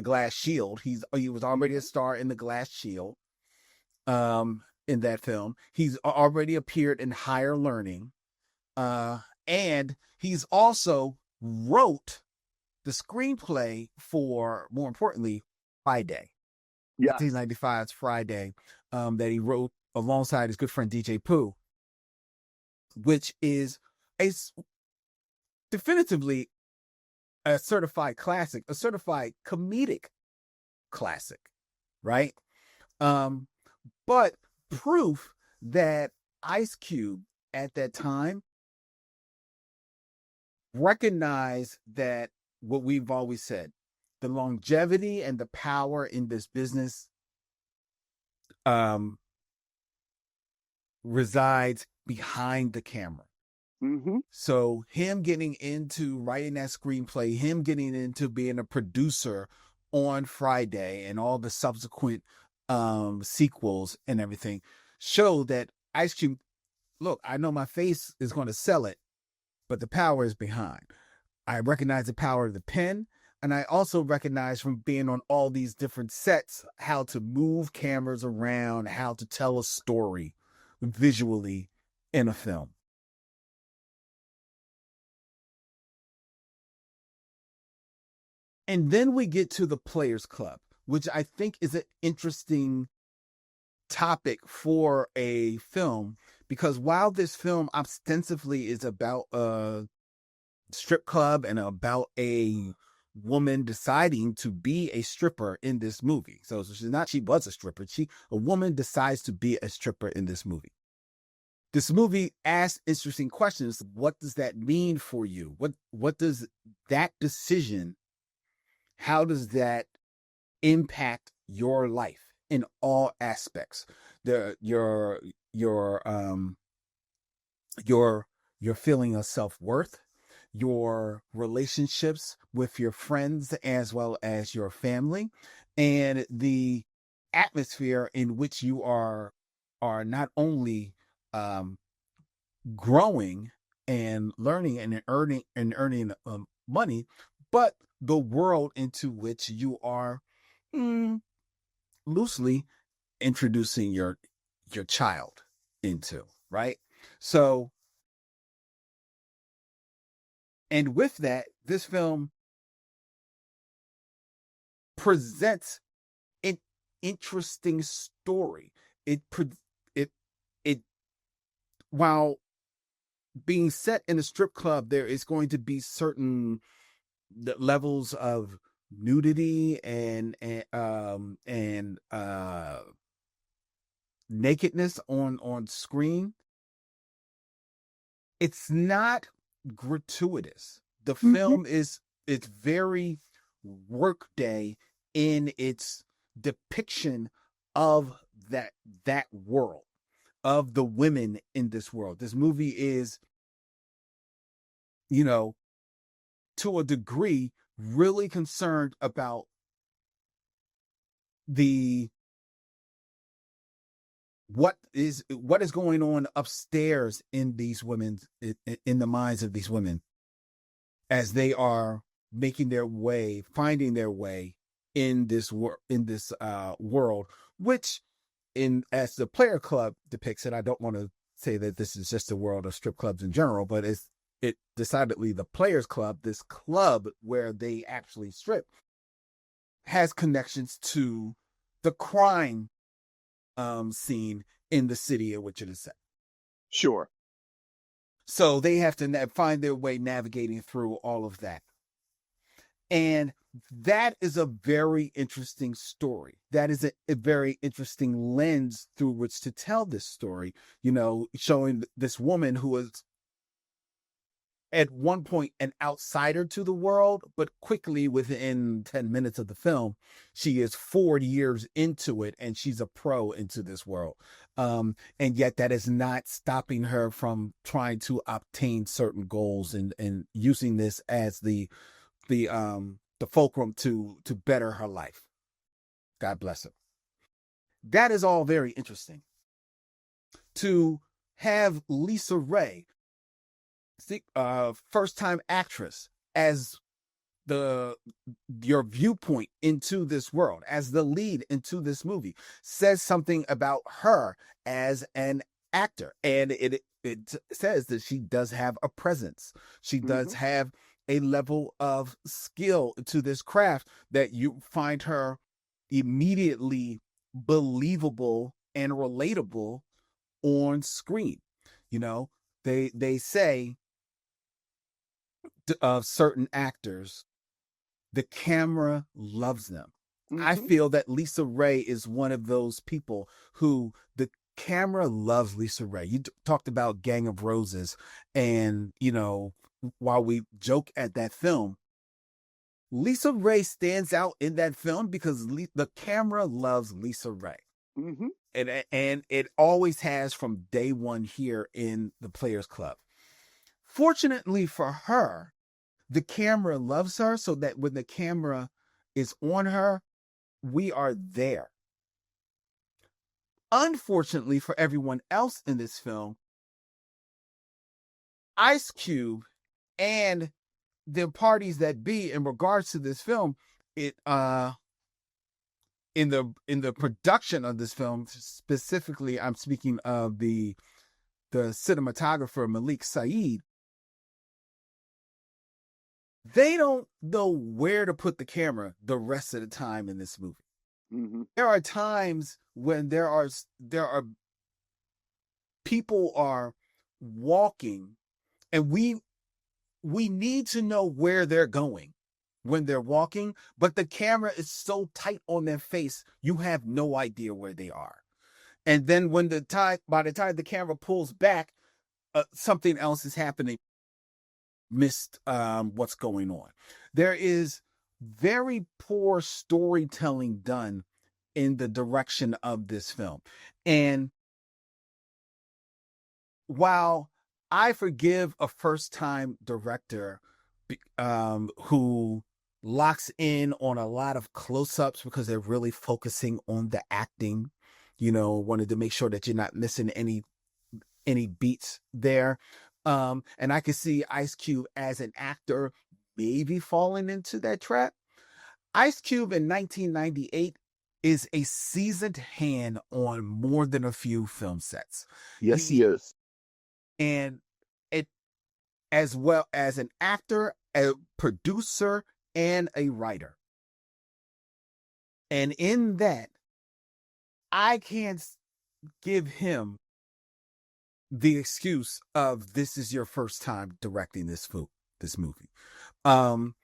Glass Shield. He was already a star in the Glass Shield, in that film. He's already appeared in Higher Learning, and he's also wrote the screenplay for, more importantly, Friday. Yeah. 1995's Friday, that he wrote alongside his good friend DJ Pooh, which is definitively a certified classic, a certified comedic classic, right? But proof that Ice Cube at that time recognized that what we've always said, the longevity and the power in this business resides behind the camera. Mm-hmm. So him getting into writing that screenplay, him getting into being a producer on Friday and all the subsequent sequels and everything show that Ice Cube, look, I know my face is going to sell it, but the power is behind. I recognize the power of the pen, and I also recognize from being on all these different sets how to move cameras around, how to tell a story visually in a film. And then we get to The Players Club, which I think is an interesting topic for a film, because while this film ostensibly is about a strip club and about a woman deciding to be a stripper in this movie. So she was a stripper. A woman decides to be a stripper in this movie. this movie asks interesting questions. What does that mean for you? What does that decision, how does that impact your life in all aspects? Your feeling of self-worth, your relationships with your friends as well as your family, and the atmosphere in which you are not only growing and learning and earning money, but the world into which you are loosely introducing your child into, right? So, and with that, this film presents an interesting story. It while being set in a strip club, there is going to be certain levels of nudity and nakedness on screen. It's not gratuitous. The film it's very workday in its depiction of that world, of the women in this world. This movie is, to a degree, really concerned about what is going on upstairs in these women, in the minds of these women, as they are finding their way in this world, which, as the Player Club depicts it, I don't want to say that this is just the world of strip clubs in general, but it decidedly the Players Club, this club where they actually strip, has connections to the crime scene in the city in which it is set. Sure. So they have to find their way navigating through all of that. And that is a very interesting story. That is a very interesting lens through which to tell this story, showing this woman who was at one point an outsider to the world, but quickly within 10 minutes of the film, she is 4 years into it and she's a pro into this world. And yet that is not stopping her from trying to obtain certain goals and using this as the fulcrum to better her life. God bless her. That is all very interesting. To have Lisa Raye, first-time actress, as your viewpoint into this world, as the lead into this movie, says something about her as an actor. And it says that she does have a presence. She does have a level of skill to this craft that you find her immediately believable and relatable on screen. They say of certain actors, the camera loves them. I feel that Lisa Raye is one of those people who the camera loves Lisa Raye. You talked about Gang of Roses, and while we joke at that film, Lisa Raye stands out in that film because the camera loves Lisa Raye. And it always has from day one here in the Players Club. Fortunately for her, the camera loves her, so that when the camera is on her, we are there. Unfortunately for everyone else in this film, Ice Cube and the parties that be in regards to this film, in the production of this film, specifically, I'm speaking of the cinematographer Malik Saeed. They don't know where to put the camera the rest of the time in this movie. There are times when there are people are walking, and we need to know where they're going when they're walking, but the camera is so tight on their face, you have no idea where they are. And then by the time the camera pulls back, something else is happening. Missed what's going on. There is very poor storytelling done in the direction of this film. And while I forgive a first-time director who locks in on a lot of close-ups because they're really focusing on the acting, wanted to make sure that you're not missing any beats there. And I could see Ice Cube as an actor maybe falling into that trap. Ice Cube in 1998 is a seasoned hand on more than a few film sets. Yes, he is. And it, as well as an actor, a producer, and a writer. And in that, I can't give him the excuse of this is your first time directing this movie. I'm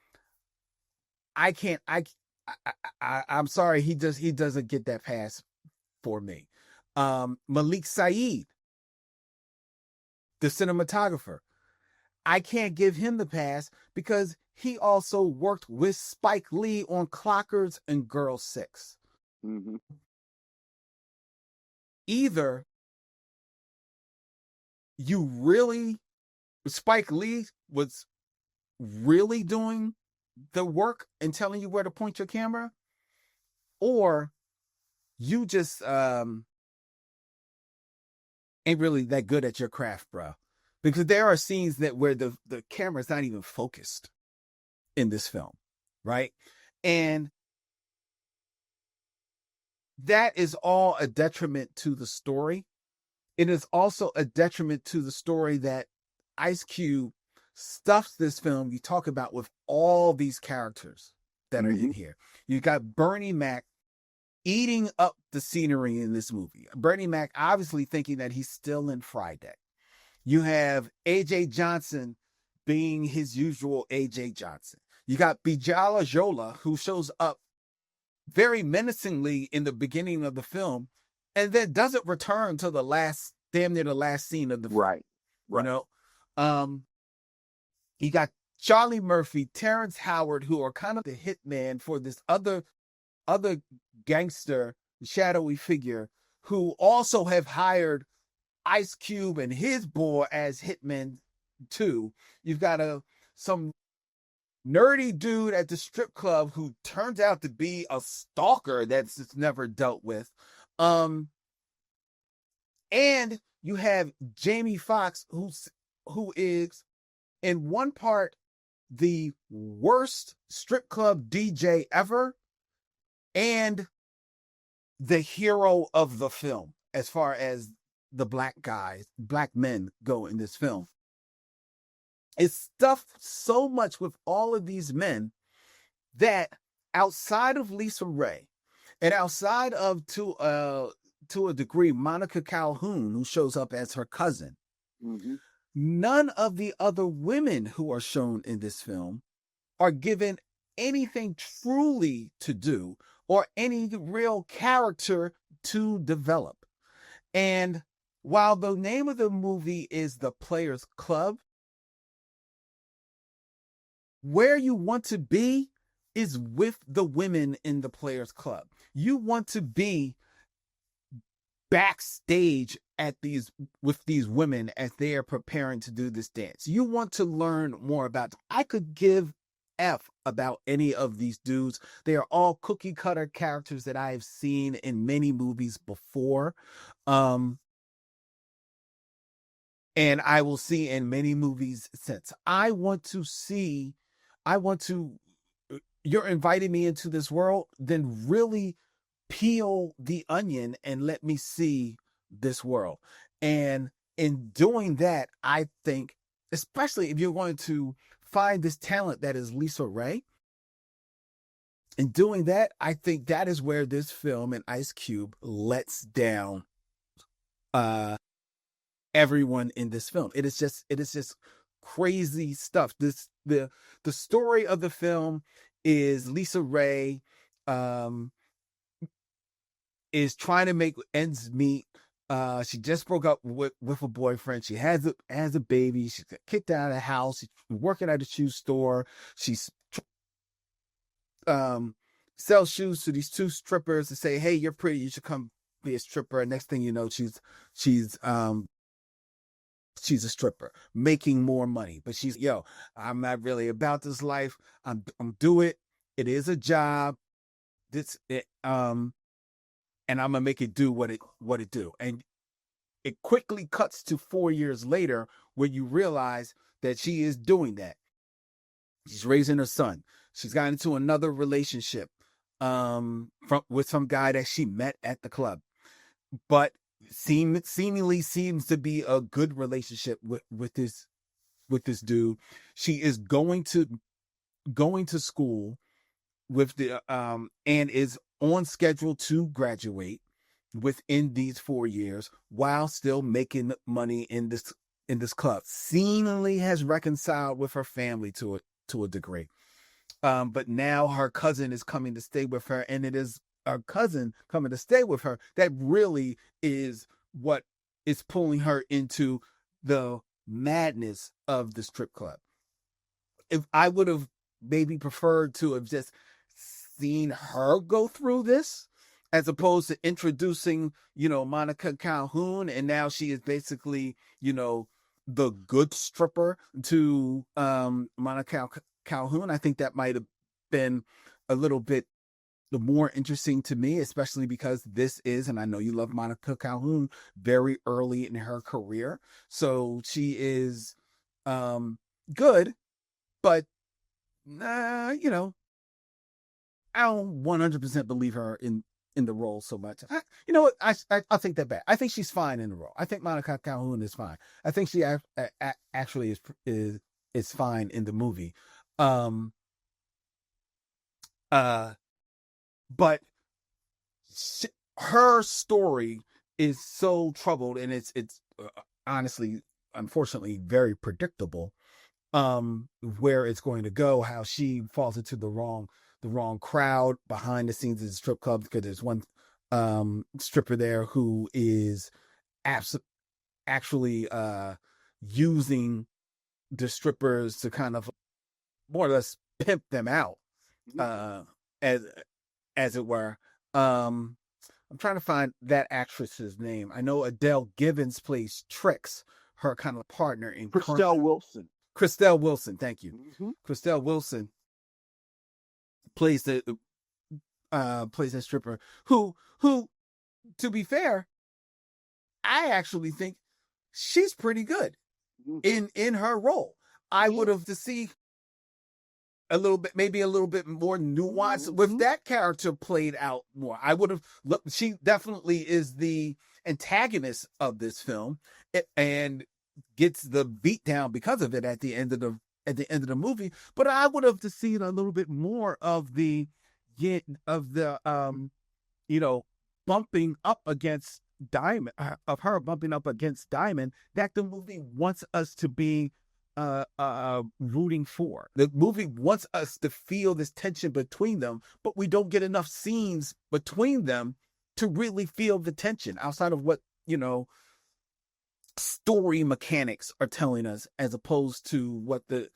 sorry, he doesn't get that pass for me. Malik Saeed, the cinematographer, I can't give him the pass because he also worked with Spike Lee on Clockers and Girl 6. Mm-hmm. Either Spike Lee was really doing the work and telling you where to point your camera, or you just ain't really that good at your craft, bro. Because there are scenes where the camera's not even focused in this film, right? And that is all a detriment to the story. It is also a detriment to the story that Ice Cube stuffs this film you talk about with all these characters that are in here. You got Bernie Mac eating up the scenery in this movie. Bernie Mac obviously thinking that he's still in Friday. You have AJ Johnson being his usual AJ Johnson. You got Bijala Jola, who shows up very menacingly in the beginning of the film and then doesn't return to damn near the last scene of the film. Right. You got Charlie Murphy, Terrence Howard, who are kind of the hitman for this other gangster, shadowy figure, who also have hired Ice Cube and his boy as hitmen too. You've got some nerdy dude at the strip club who turns out to be a stalker that's just never dealt with. And you have Jamie Foxx, who is in one part the worst strip club DJ ever and the hero of the film as far as the black men go in this film. It's stuffed so much with all of these men that outside of Lisa Raye and outside of, to a degree, Monica Calhoun, who shows up as her cousin, none of the other women who are shown in this film are given anything truly to do or any real character to develop. And while the name of the movie is The Players Club, where you want to be is with the women in the Players Club. You want to be backstage with these women as they are preparing to do this dance. You want to learn more about. I could give F about any of these dudes. They are all cookie cutter characters that I have seen in many movies before. And I will see in many movies since. You're inviting me into this world, then really peel the onion and let me see this world. And in doing that, I think, especially if you're going to find this talent that is Lisa Raye, in doing that, I think that is where this film and Ice Cube lets down everyone in this film. It is just crazy stuff. The story of the film is Lisa Raye is trying to make ends meet. She just broke up with a boyfriend. She has a baby. She got kicked out of the house. She's working at a shoe store. She's sells shoes to these two strippers to say, "Hey, you're pretty. You should come be a stripper." And next thing you know, she's a stripper making more money. But she's, yo, I'm not really about this life. I'm do it. It is a job. And I'm gonna make it do what it do. And it quickly cuts to 4 years later where you realize that she is doing that. She's raising her son. She's got into another relationship with some guy that she met at the club, but seemingly seems to be a good relationship with this dude. She is going to school with the and is on schedule to graduate within these 4 years while still making money in this club. Seemingly has reconciled with her family to a degree. But now her cousin is coming to stay with her, and it is her cousin coming to stay with her that really is what is pulling her into the madness of the strip club. If I would have maybe preferred to have just seen her go through this, as opposed to introducing, Monica Calhoun, and now she is basically, the good stripper to Monica Calhoun. I think that might have been a little bit more interesting to me, especially because this is, and I know you love Monica Calhoun, very early in her career. So she is good, but I don't 100% believe her in the role so much. You know what? I'll take that back. I think she's fine in the role. I think Monica Calhoun is fine. I think she actually is fine in the movie. But her story is so troubled, and it's honestly, unfortunately, very predictable. Where it's going to go, how she falls into the wrong crowd behind the scenes of the strip club, because there's one stripper there who is actually using the strippers to kind of more or less pimp them out, as it were. I'm trying to find that actress's name. I know Adele Givens plays Trix, her kind of partner in Christelle Wilson. Christelle Wilson, thank you. Mm-hmm. Christelle Wilson plays that stripper who, to be fair, I actually think she's pretty good in her role. I would have to see maybe a little bit more nuance with that character played out more. I would have she definitely is the antagonist of this film, and gets the beat down because of it at the end of the movie. But I would have to see a little bit more of the bumping up against Diamond, of her bumping up against Diamond, that the movie wants us to be rooting for. The movie wants us to feel this tension between them, but we don't get enough scenes between them to really feel the tension outside of what story mechanics are telling us, as opposed to what the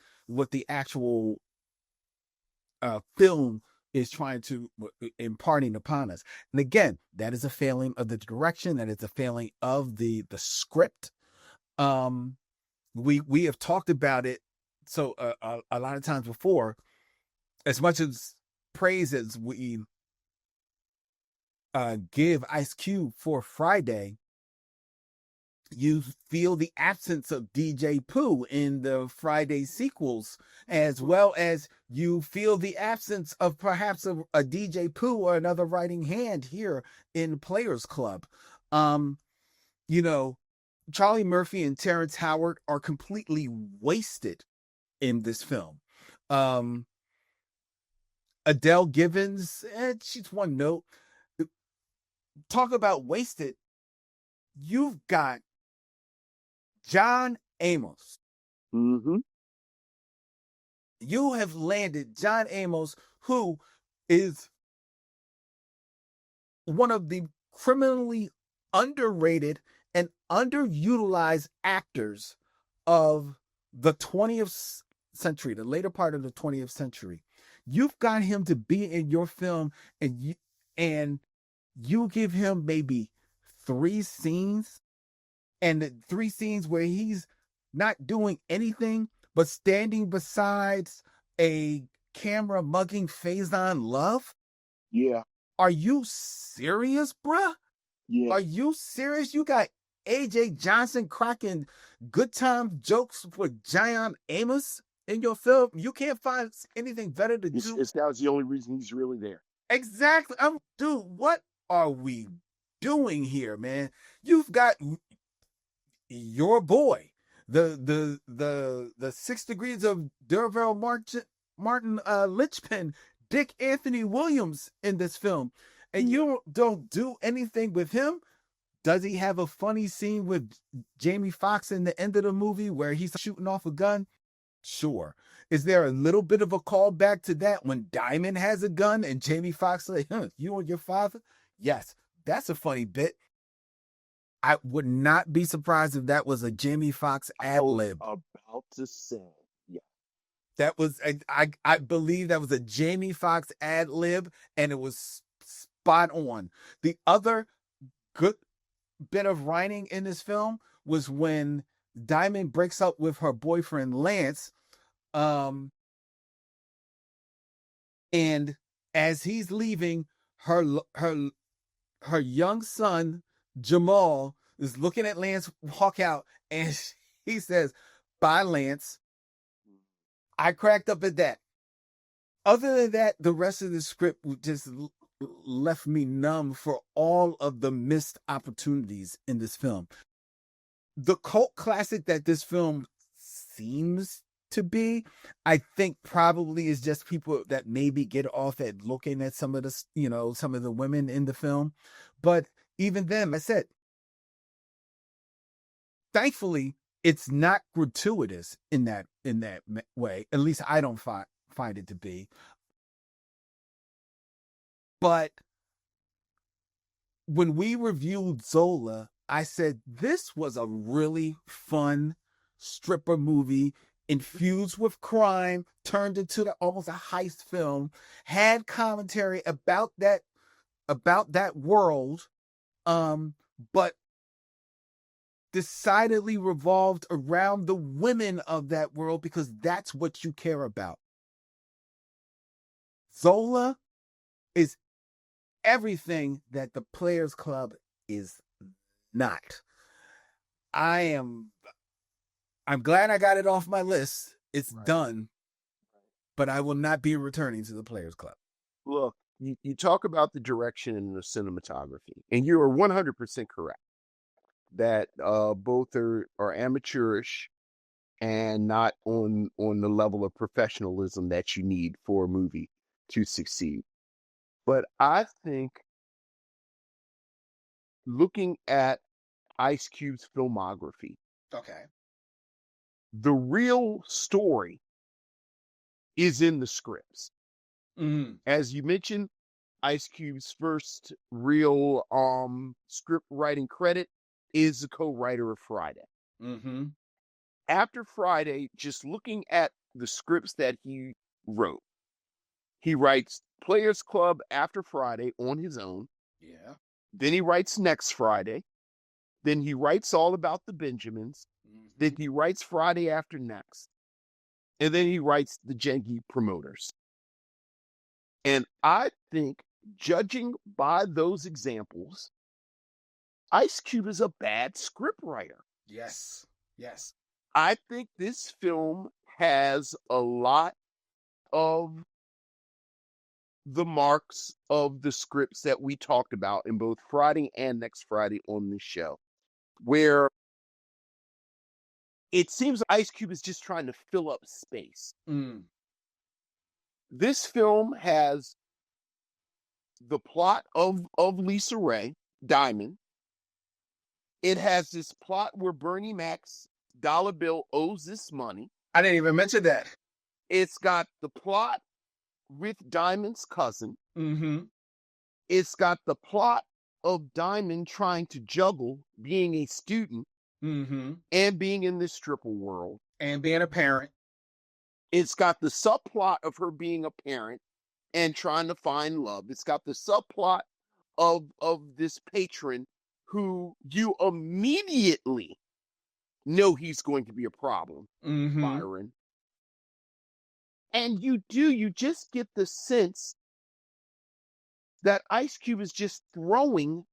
actual film is trying to imparting upon us. And again, that is a failing of the direction. That is a failing of the script. We have talked about it so a lot of times before. As much as praise as we give Ice Cube for Friday, you feel the absence of DJ Pooh in the Friday sequels, as well as you feel the absence of perhaps a DJ Pooh or another writing hand here in Players Club. Charlie Murphy and Terrence Howard are completely wasted in this film. Adele Givens, she's one note. Talk about wasted. You've got John Amos. Mm-hmm. You have landed John Amos, who is one of the criminally underrated and underutilized actors of the 20th century, the later part of the 20th century. You've got him to be in your film, and you give him maybe 3 scenes, and the 3 scenes where he's not doing anything but standing beside a camera mugging Faison Love. Yeah. Are you serious, bruh? Yeah. Are you serious? You got AJ Johnson cracking good time jokes with John Amos in your film. You can't find anything better to do. That was the only reason he's really there. Exactly. Dude, what are we doing here, man? You've got your boy, the 6 Degrees of Derville Martin linchpin, Dick Anthony Williams in this film, and you don't do anything with him. Does he have a funny scene with Jamie Foxx in the end of the movie where he's shooting off a gun? Sure. Is there a little bit of a callback to that when Diamond has a gun and Jamie Foxx like, you and your father? Yes, that's a funny bit. I would not be surprised if that was a Jamie Foxx ad lib. About to say, yeah. That was, I believe that was a Jamie Foxx ad lib, and it was spot on. The other good bit of writing in this film was when Diamond breaks up with her boyfriend Lance, and as he's leaving, her young son Jamal is looking at Lance walk out, and he says, "Bye, Lance." I cracked up at that. Other than that, the rest of the script just left me numb for all of the missed opportunities in this film. The cult classic that this film seems to be, I think probably is just people that maybe get off at looking at some of the, some of the women in the film. But even then, I said, thankfully, it's not gratuitous in that way. At least I don't find it to be. But when we reviewed Zola, I said this was a really fun stripper movie infused with crime, turned into almost a heist film, had commentary about that world, but decidedly revolved around the women of that world because that's what you care about. Zola is everything that the Players Club is not. I'm glad I got it off my list. It's done, but I will not be returning to the Players Club. Look, you talk about the direction and the cinematography, and you are 100% correct that both are amateurish and not on the level of professionalism that you need for a movie to succeed. But I think looking at Ice Cube's filmography, Okay. the real story is in the scripts. Mm-hmm. As you mentioned, Ice Cube's first real script writing credit is the co-writer of Friday. Mm-hmm. After Friday, just looking at the scripts that he wrote, he writes Players Club after Friday on his own. Yeah. Then he writes Next Friday. Then he writes All About the Benjamins. Mm-hmm. Then he writes Friday After Next. And then he writes The Janky Promoters. And I think, judging by those examples, Ice Cube is a bad scriptwriter. Yes. Yes. I think this film has a lot of the marks of the scripts that we talked about in both Friday and Next Friday on this show, where it seems Ice Cube is just trying to fill up space. Mm. This film has the plot of Lisa Raye, Diamond. It has this plot where Bernie Mac's dollar bill owes this money. I didn't even mention that. It's got the plot with Diamond's cousin. Mm-hmm. It's got the plot of Diamond trying to juggle being a student and being in this stripper world. And being a parent. It's got the subplot of her being a parent and trying to find love. It's got the subplot of this patron who you immediately know he's going to be a problem, Byron. And you just get the sense that Ice Cube is just throwing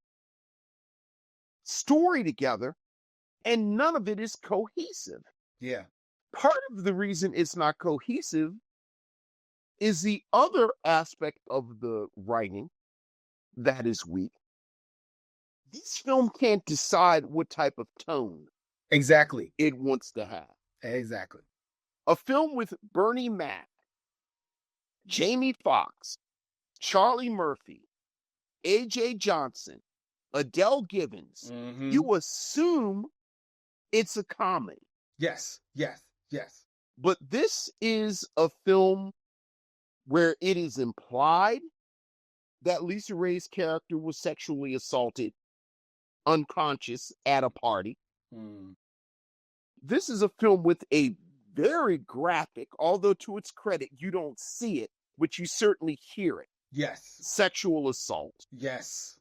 story together and none of it is cohesive. Yeah. Part of the reason it's not cohesive is the other aspect of the writing that is weak. This film can't decide what type of tone Exactly. it wants to have. Exactly. A film with Bernie Mac, Jamie Foxx, Charlie Murphy, A.J. Johnson, Adele Gibbons, you assume it's a comedy. Yes. But this is a film where it is implied that Lisa Raye's character was sexually assaulted, unconscious at a party. This is a film with a very graphic, although to its credit, you don't see it, but you certainly hear it. Yes. Sexual assault. Yes.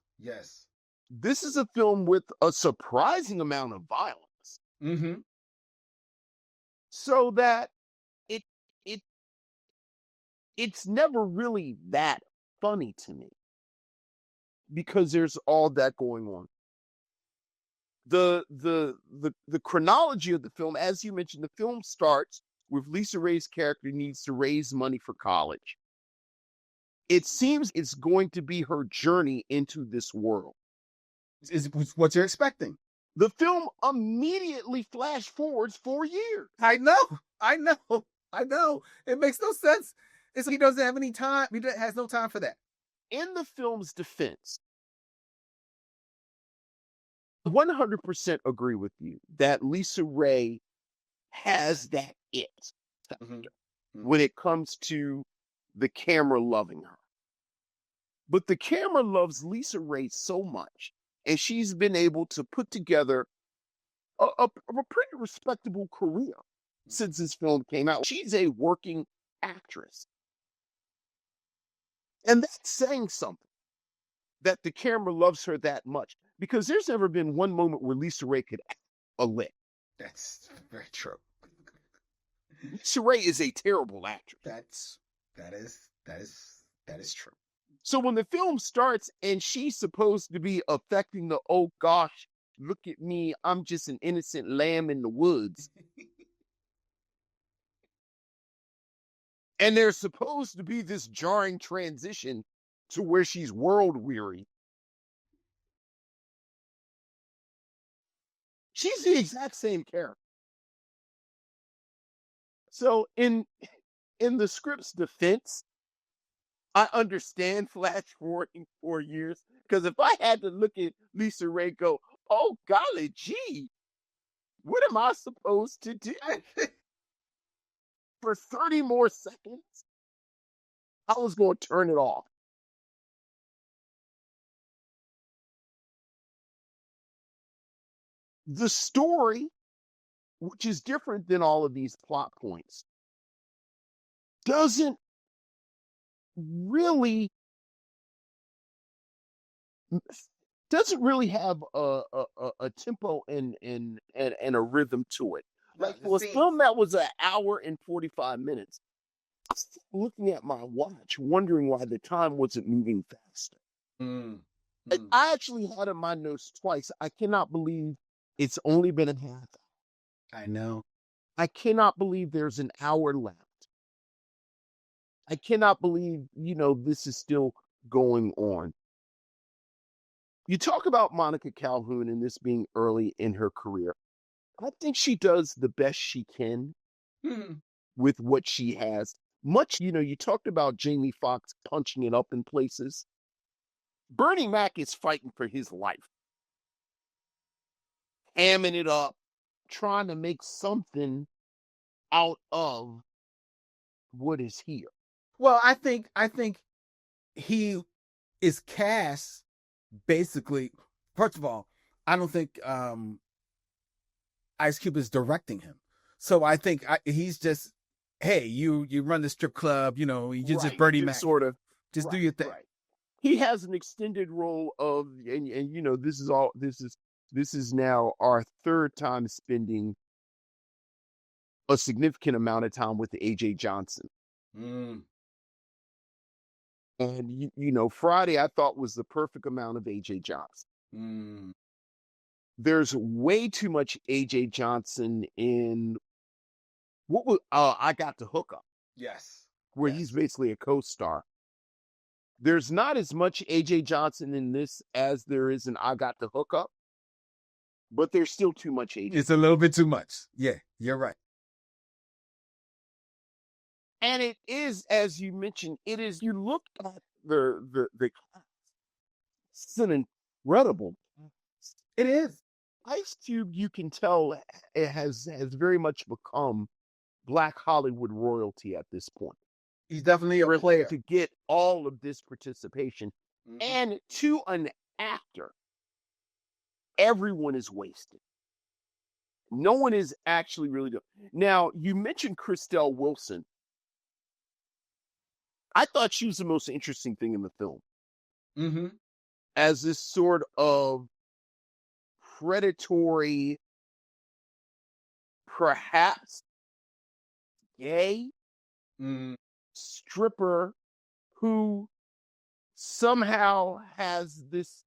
This is a film with a surprising amount of violence. So that it's never really that funny to me because there's all that going on. The chronology of the film, as you mentioned, the film starts with Lisa Raye's character needs to raise money for college. It seems it's going to be her journey into this world. Is what you're expecting. The film immediately flash forwards 4 years. I know. It makes no sense. It's like he doesn't have any time. He has no time for that. In the film's defense, 100% agree with you that Lisa Raye has that it factor when it comes to the camera loving her. But the camera loves Lisa Raye so much, and she's been able to put together a pretty respectable career since this film came out. She's a working actress. And that's saying something, that the camera loves her that much, because there's never been one moment where Lisa Raye could act a lick. That's very true. Lisa Raye is a terrible actress. That is true. So when the film starts and she's supposed to be affecting the, oh gosh, look at me, I'm just an innocent lamb in the woods. And there's supposed to be this jarring transition to where she's world weary. She's the exact same character. So in the script's defense, I understand flash forwarding 4 years, because if I had to look at Lisa Raye go, oh golly gee, what am I supposed to do? For 30 more seconds, I was going to turn it off. The story, which is different than all of these plot points, doesn't really have a tempo and a rhythm to it. Like for a film that was an hour and 45 minutes, I was looking at my watch, wondering why the time wasn't moving faster. I actually had in my notes twice. I cannot believe it's only been a half. I know. I cannot believe there's an hour left. I cannot believe, this is still going on. You talk about Monica Calhoun and this being early in her career. I think she does the best she can with what she has. You talked about Jamie Foxx punching it up in places. Bernie Mac is fighting for his life. Hamming it up, trying to make something out of what is here. Well, I think he is cast basically, first of all, I don't think Ice Cube is directing him. So I think he's just, hey, you run the strip club, you just Bertie Mac. Sort of. Just do your thing. Right. He has an extended role of, and this is now our third time spending a significant amount of time with AJ Johnson. Mm. And Friday I thought was the perfect amount of AJ Johnson. Mm. There's way too much AJ Johnson in what was I Got to Hook Up, Yes. where Yes. he's basically a co-star. There's not as much AJ Johnson in this as there is in I Got to Hook Up, but there's still too much AJ. It's a little bit too much. Yeah, you're right. And it is, as you mentioned, it is. You look at the it's an incredible. It is. Ice Cube, you can tell, it has very much become Black Hollywood royalty at this point. He's definitely a player. To get all of this participation. Mhm. And to an actor, everyone is wasted. No one is actually really doing. Now, you mentioned Christelle Wilson. I thought she was the most interesting thing in the film. Mm-hmm. As this sort of predatory, perhaps gay stripper who somehow has this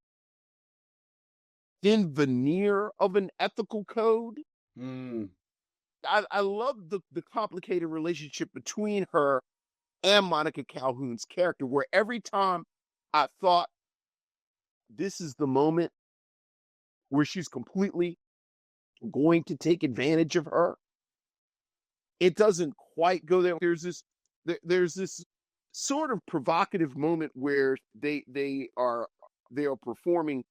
thin veneer of an ethical code. I love the complicated relationship between her and Monica Calhoun's character, where every time I thought this is the moment where she's completely going to take advantage of her, it doesn't quite go there. There's this sort of provocative moment where they are performing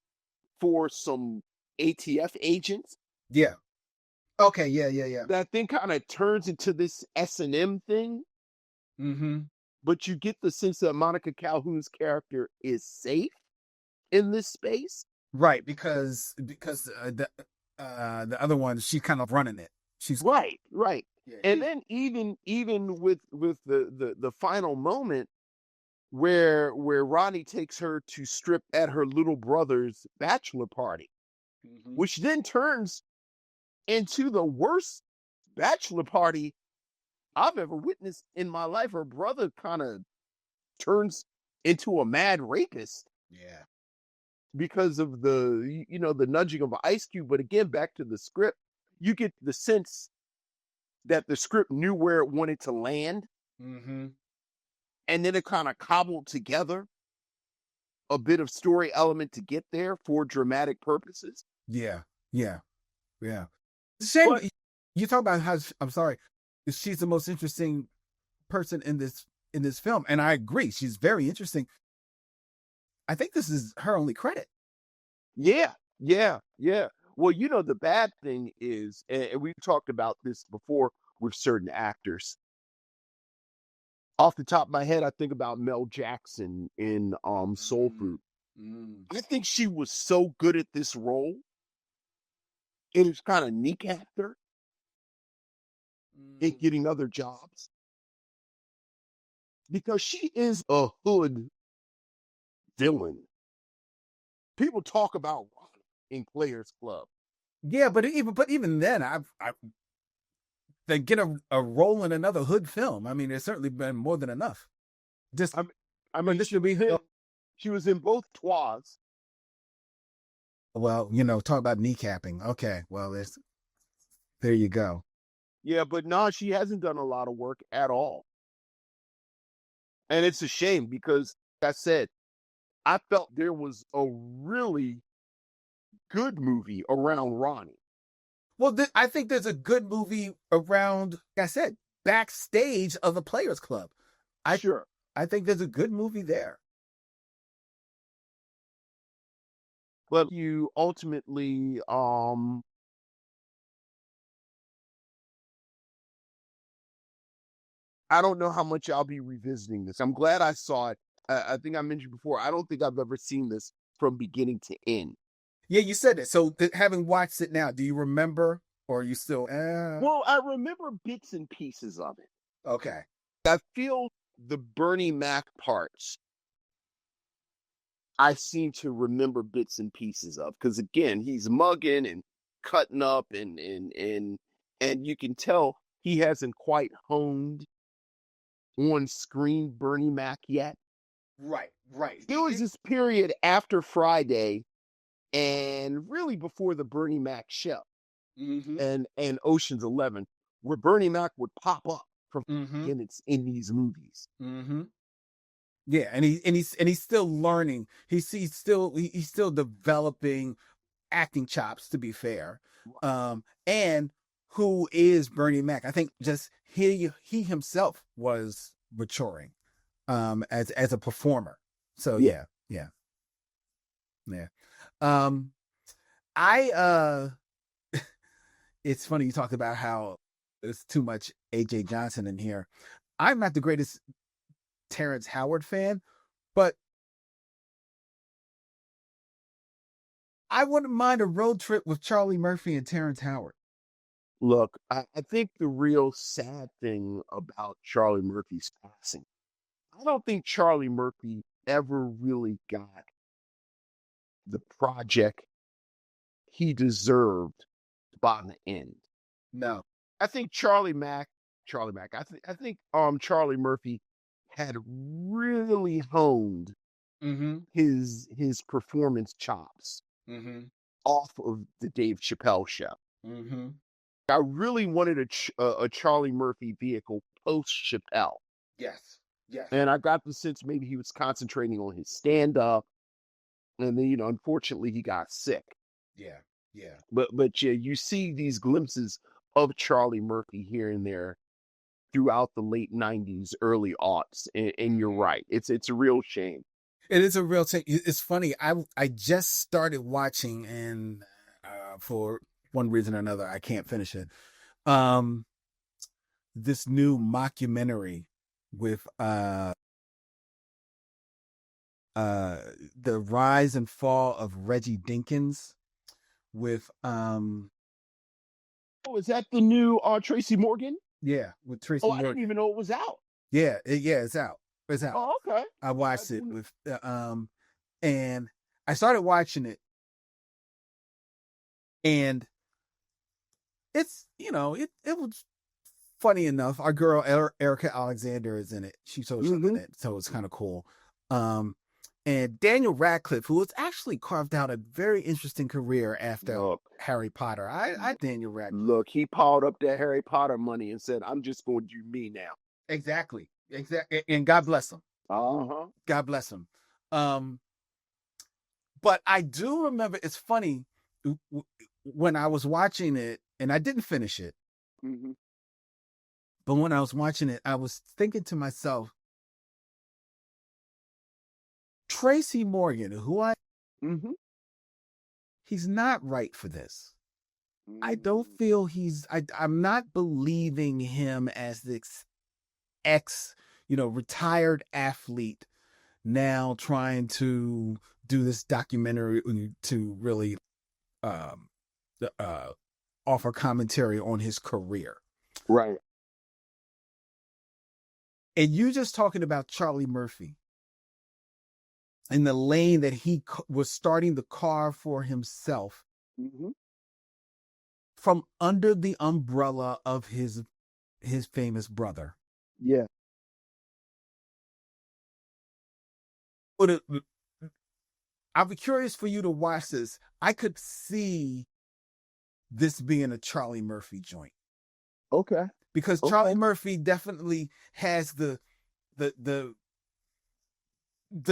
for some ATF agents. Yeah. Okay. Yeah. That thing kind of turns into this S&M thing. Mm-hmm. But you get the sense that Monica Calhoun's character is safe in this space. Right, because the other one, she's kind of running it. She's right. Yeah, and then even with the final moment where Ronnie takes her to strip at her little brother's bachelor party, which then turns into the worst bachelor party I've ever witnessed in my life. Her brother kind of turns into a mad rapist. Yeah. Because of the nudging of Ice Cube. But again, back to the script, you get the sense that the script knew where it wanted to land. Mm-hmm. And then it kind of cobbled together a bit of story element to get there for dramatic purposes. Yeah. Shame you talk about how, I'm sorry, she's the most interesting person in this film, and I agree, she's very interesting. I think this is her only credit. Yeah. Well, the bad thing is, and we've talked about this before with certain actors. Off the top of my head, I think about Mel Jackson in Soul Food. I think she was so good at this role. It is kind of kneecapped her in getting other jobs. Because she is a hood villain. People talk about in Players Club. Yeah, but even then, I've they get a role in another hood film. I mean, there's certainly been more than enough. This should be hood. She was in both Twas. Well, talk about kneecapping. Okay, well, there you go. Yeah, but no, she hasn't done a lot of work at all. And it's a shame because, like I said, I felt there was a really good movie around Ronnie. Well, I think there's a good movie around, like I said, backstage of the Players Club. I think there's a good movie there. But you ultimately, I don't know how much I'll be revisiting this. I'm glad I saw it. I think I mentioned before, I don't think I've ever seen this from beginning to end. Yeah, you said it. So having watched it now, do you remember, or are you still? Well, I remember bits and pieces of it. Okay. I feel the Bernie Mac parts I seem to remember bits and pieces of, because again, he's mugging and cutting up and you can tell he hasn't quite honed on screen Bernie Mac yet. Right. There was this period after Friday and really before the Bernie Mac show Mm-hmm. and Ocean's 11, where Bernie Mac would pop up from Mm-hmm. in these movies. Mm-hmm. Yeah, and he's still learning. He's still developing acting chops, to be fair. And who is Bernie Mac? I think just he himself was maturing as a performer. So yeah. I it's funny you talked about how there's too much AJ Johnson in here. I'm not the greatest Terrence Howard fan, but I wouldn't mind a road trip with Charlie Murphy and Terrence Howard. Look, I think the real sad thing about Charlie Murphy's passing, I don't think Charlie Murphy ever really got the project he deserved by the end. No. I think Charlie Murphy had really honed Mm-hmm. his performance chops Mm-hmm. off of the Dave Chappelle show. Mm-hmm. I really wanted a Charlie Murphy vehicle post Chappelle. Yes. And I got the sense maybe he was concentrating on his stand up, and then unfortunately he got sick. Yeah. But yeah, you see these glimpses of Charlie Murphy here and there throughout the late 90s, early aughts, and you're right. It's a real shame. It is a real thing. It's funny. I just started watching, and for one reason or another, I can't finish it. This new mockumentary with the rise and fall of Reggie Dinkins with Oh, is that the new Tracy Morgan? with Tracy Oh, Morgan. I didn't even know it was out. It's out. Oh, okay. I watched it with and I started watching it, and it's it was funny enough. Our girl Erica Alexander is in it. She's in it, so it's kind of cool. And Daniel Radcliffe, who has actually carved out a very interesting career after Harry Potter. I Daniel Radcliffe. Look, he piled up that Harry Potter money and said, "I'm just going to do me now." Exactly. And God bless him. God bless him. But I do remember, it's funny, when I was watching it, and I didn't finish it, but when I was watching it, I was thinking to myself, Tracy Morgan, he's not right for this. I don't feel I'm not believing him as this retired athlete now trying to do this documentary to really offer commentary on his career. Right. And you just talking about Charlie Murphy in the lane that he was starting to carve for himself from under the umbrella of his famous brother. Yeah. But I'll be curious for you to watch this. I could see this being a Charlie Murphy joint. Okay. Because Charlie Murphy definitely has the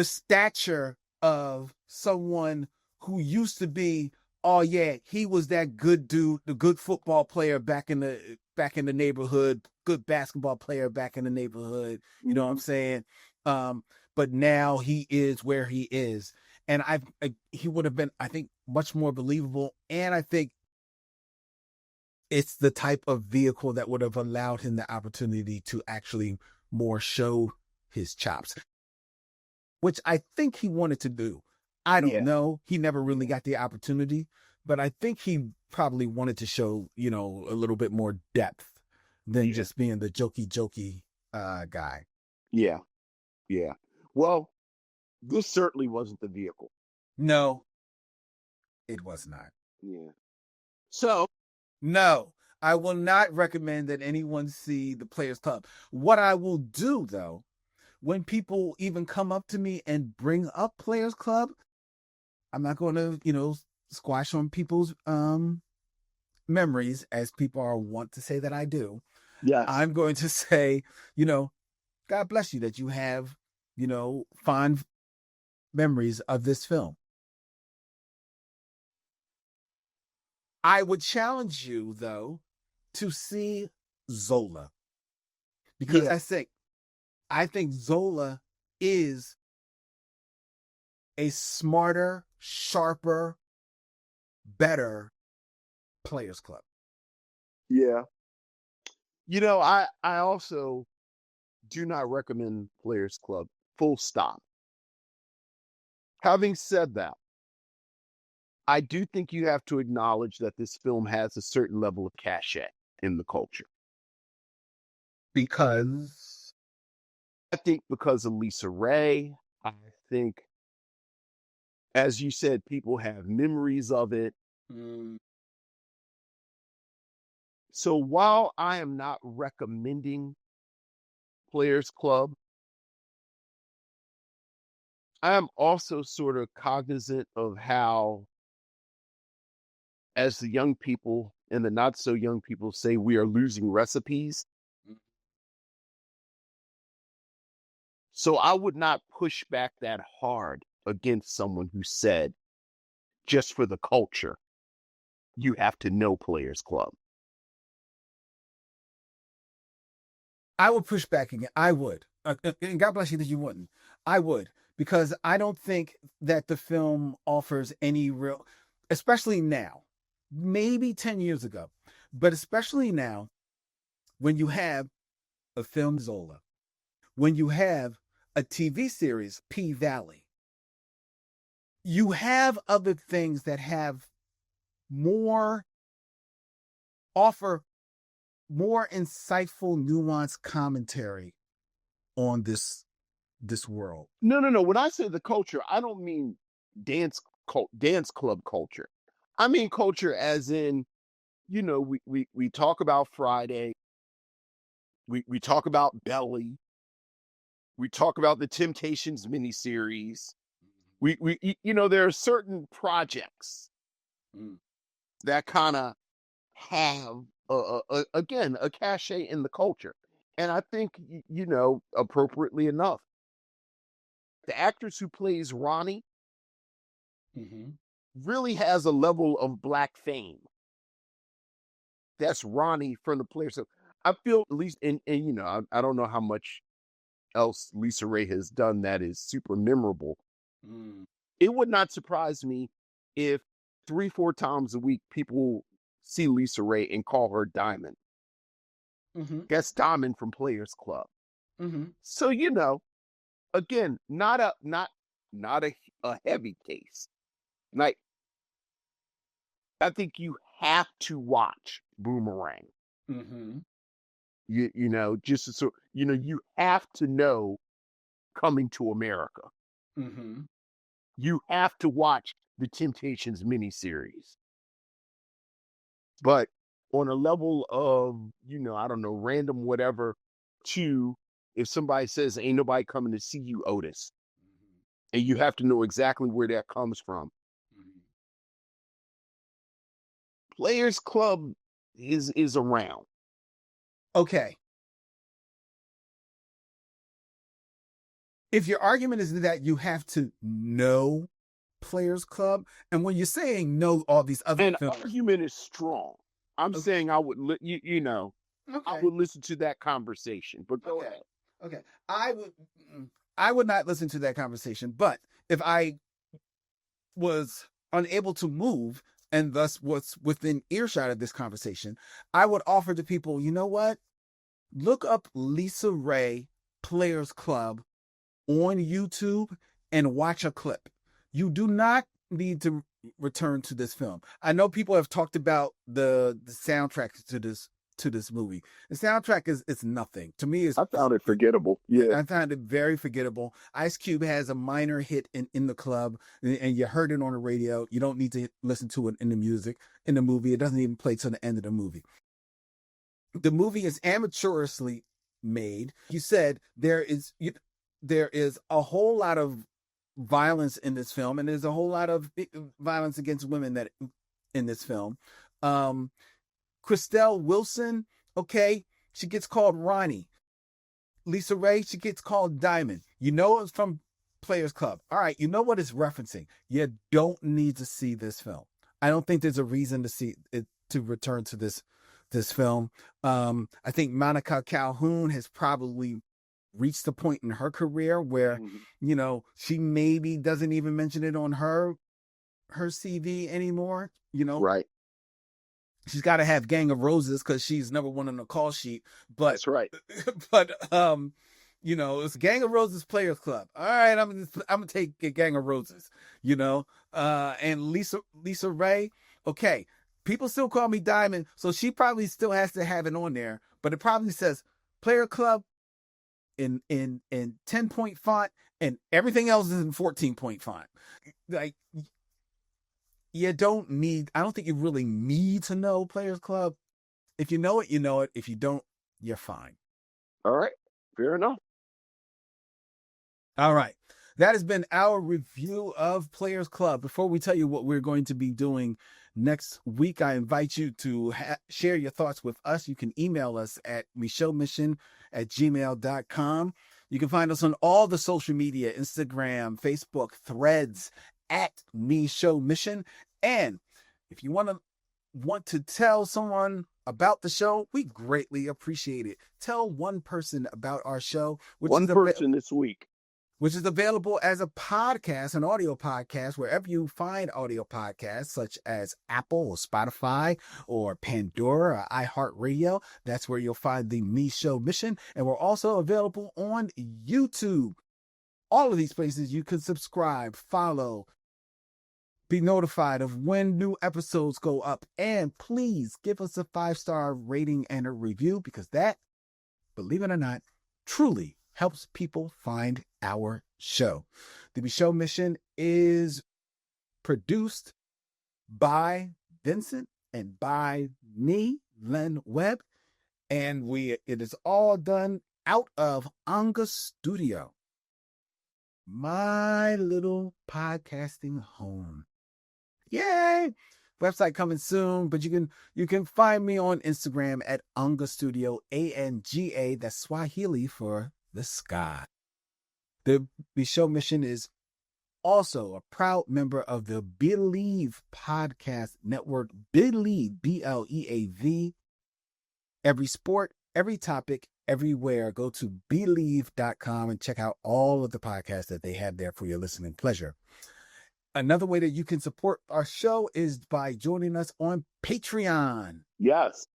stature of someone who used to be, oh yeah, he was that good dude, the good football player back in the neighborhood, good basketball player back in the neighborhood. You know what I'm saying? But now he is where he is. And he would have been, I think, much more believable. And I think it's the type of vehicle that would have allowed him the opportunity to actually more show his chops, which I think he wanted to do. I don't Yeah. know. He never really got the opportunity, but I think he probably wanted to show, a little bit more depth than Yeah. just being the jokey guy. Yeah. Yeah. Well, this certainly wasn't the vehicle. No, it was not. Yeah. So, No, I will not recommend that anyone see the Players Club. What I will do, though, when people even come up to me and bring up Players Club, I'm not going to, squash on people's memories, as people are wont to say that I do. yes. I'm going to say, God bless you that you have, fond memories of this film. I would challenge you, though, to see Zola, because Yeah. I think Zola is a smarter, sharper, better Players Club. Yeah. I also do not recommend Players Club. Full stop. Having said that, I do think you have to acknowledge that this film has a certain level of cachet in the culture. Because I think because of Lisa Raye, I think, as you said, people have memories of it. So while I am not recommending Players Club, I am also sort of cognizant of how, as the young people and the not so young people say, we are losing recipes. So I would not push back that hard against someone who said, just for the culture, you have to know Players Club. I would push back again. I would. And God bless you that you wouldn't. I would, because I don't think that the film offers any real, especially now, maybe 10 years ago, but especially now, when you have a film Zola, when you have a TV series, P-Valley, you have other things that offer more insightful, nuanced commentary on this world. No. When I say the culture, I don't mean dance club culture. I mean culture as in, we talk about Friday, we talk about Belly, we talk about the Temptations miniseries. We there are certain projects that kind of have again a cachet in the culture, and I think appropriately enough, the actress who plays Ronnie really has a level of black fame. That's Ronnie from the Players. So I feel, at least, and I don't know how much else Lisa Raye has done that is super memorable. It would not surprise me if 3-4 times a week people see Lisa Raye and call her Diamond. That's Diamond from Players Club. So again, not a heavy case. Like, I think you have to watch Boomerang. Just so you have to know Coming to America. You have to watch the Temptations miniseries. But on a level of, I don't know, random whatever, to if somebody says, ain't nobody coming to see you, Otis, and you have to know exactly where that comes from. Players Club is around. Okay. If your argument is that you have to know Players Club, and when you're saying know all these other films, argument is strong. I'm saying I would, I would listen to that conversation. But go ahead. Okay, I would not listen to that conversation. But if I was unable to move and thus was within earshot of this conversation, I would offer to people, you know what? Look up Lisa Raye Players Club on YouTube and watch a clip. You do not need to return to this film. I know people have talked about the soundtrack to this movie. The soundtrack is nothing. To me, I found it forgettable. Yeah. I found it very forgettable. Ice Cube has a minor hit in the club, and you heard it on the radio. You don't need to listen to it in the movie. It doesn't even play till the end of the movie. The movie is amateurishly made. You said there is a whole lot of violence in this film, and there's a whole lot of violence against women that in this film. Christelle Wilson, okay, she gets called Ronnie. Lisa Raye, she gets called Diamond. You know it's from Players Club. All right, you know what it's referencing. You don't need to see this film. I don't think there's a reason to see it to return to this film. I think Monica Calhoun has probably reached the point in her career where, you know, she maybe doesn't even mention it on her CV anymore, you know? Right. She's got to have Gang of Roses because she's number one on the call sheet. But That's right. But you know, it's Gang of Roses Players Club. All right, I'm gonna take a Gang of Roses. You know, and Lisa Raye. Okay, people still call me Diamond, so she probably still has to have it on there. But it probably says Player Club in 10-point font, and everything else is in 14-point font. Like, I don't think you really need to know Players Club. If you know it, you know it. If you don't, you're fine. All right. Fair enough. All right. That has been our review of Players Club. Before we tell you what we're going to be doing next week, I invite you to share your thoughts with us. You can email us at micheauxmission@gmail.com. You can find us on all the social media, Instagram, Facebook, Threads, at Micheaux Mission. And if you want to tell someone about the show, we greatly appreciate it. Tell one person about our show, this week, which is available as a podcast, an audio podcast, wherever you find audio podcasts, such as Apple or Spotify or Pandora or I.R.T. That's where you'll find the Micheaux Mission. And we're also available on YouTube. All of these places you can subscribe, follow, be notified of when new episodes go up. And please give us a 5-star rating and a review, because that, believe it or not, truly helps people find our show. The Micheaux Mission is produced by Vincent and by me, Len Webb, and it is all done out of Anga Studio, my little podcasting home. Yay! Website coming soon, but you can find me on Instagram at Anga Studio, ANGA. That's Swahili for the sky. The Micheaux Mission is also a proud member of the Believe podcast network. Believe, BLEAV. Every sport, every topic, everywhere. Go to believe.com and check out all of the podcasts that they have there for your listening pleasure. Another way that you can support our show is by joining us on Patreon. Yes.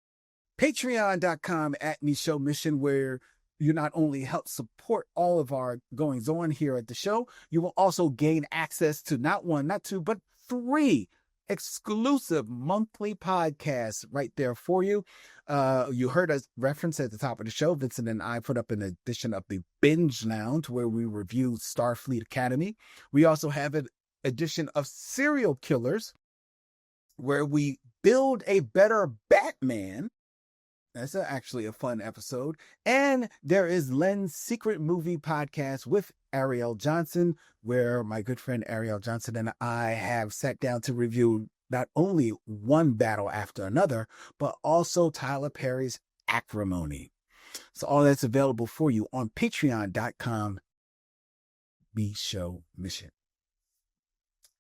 Patreon.com at Micheaux Mission, where you not only help support all of our goings on here at the show, you will also gain access to not one, not two, but 3 exclusive monthly podcasts right there for you. You heard us reference at the top of the show. Vincent and I put up an edition of the Binge Lounge where we review Starfleet Academy. We also have an edition of Serial Killers where we build a better Batman. That's actually a fun episode. And there is Len's Secret Movie Podcast with Ariel Johnson, where my good friend Ariel Johnson and I have sat down to review not only one battle after another, but also Tyler Perry's Acrimony. So all that's available for you on patreon.com, Micheaux Mission.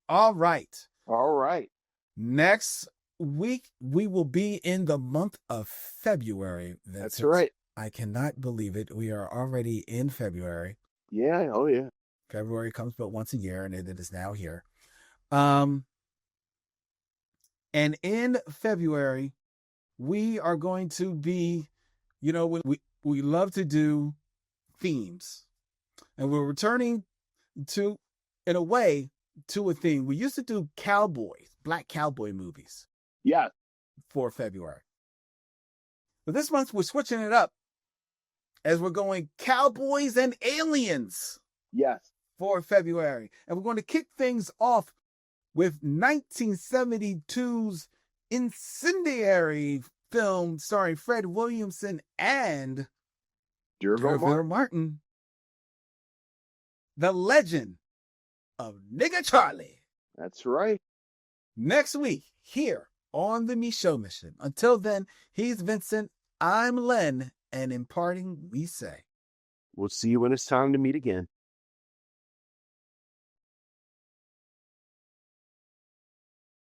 All right. All right. Next week, we will be in the month of February. That's right. I cannot believe it. We are already in February. Yeah. Oh, yeah. February comes but once a year, and it is now here. And in February, we are going to be, we love to do themes. And we're returning to, in a way, to a theme. We used to do cowboys, black cowboy movies Yes. for February. But this month we're switching it up as we're going cowboys and aliens Yes. for February. And we're going to kick things off with 1972's incendiary film starring Fred Williamson and Durville Martin. The Legend of Nigga Charlie. That's right. Next week, here on the Micheaux Mission. Until then, he's Vincent, I'm Len, and in parting, we say, We'll see you when it's time to meet again.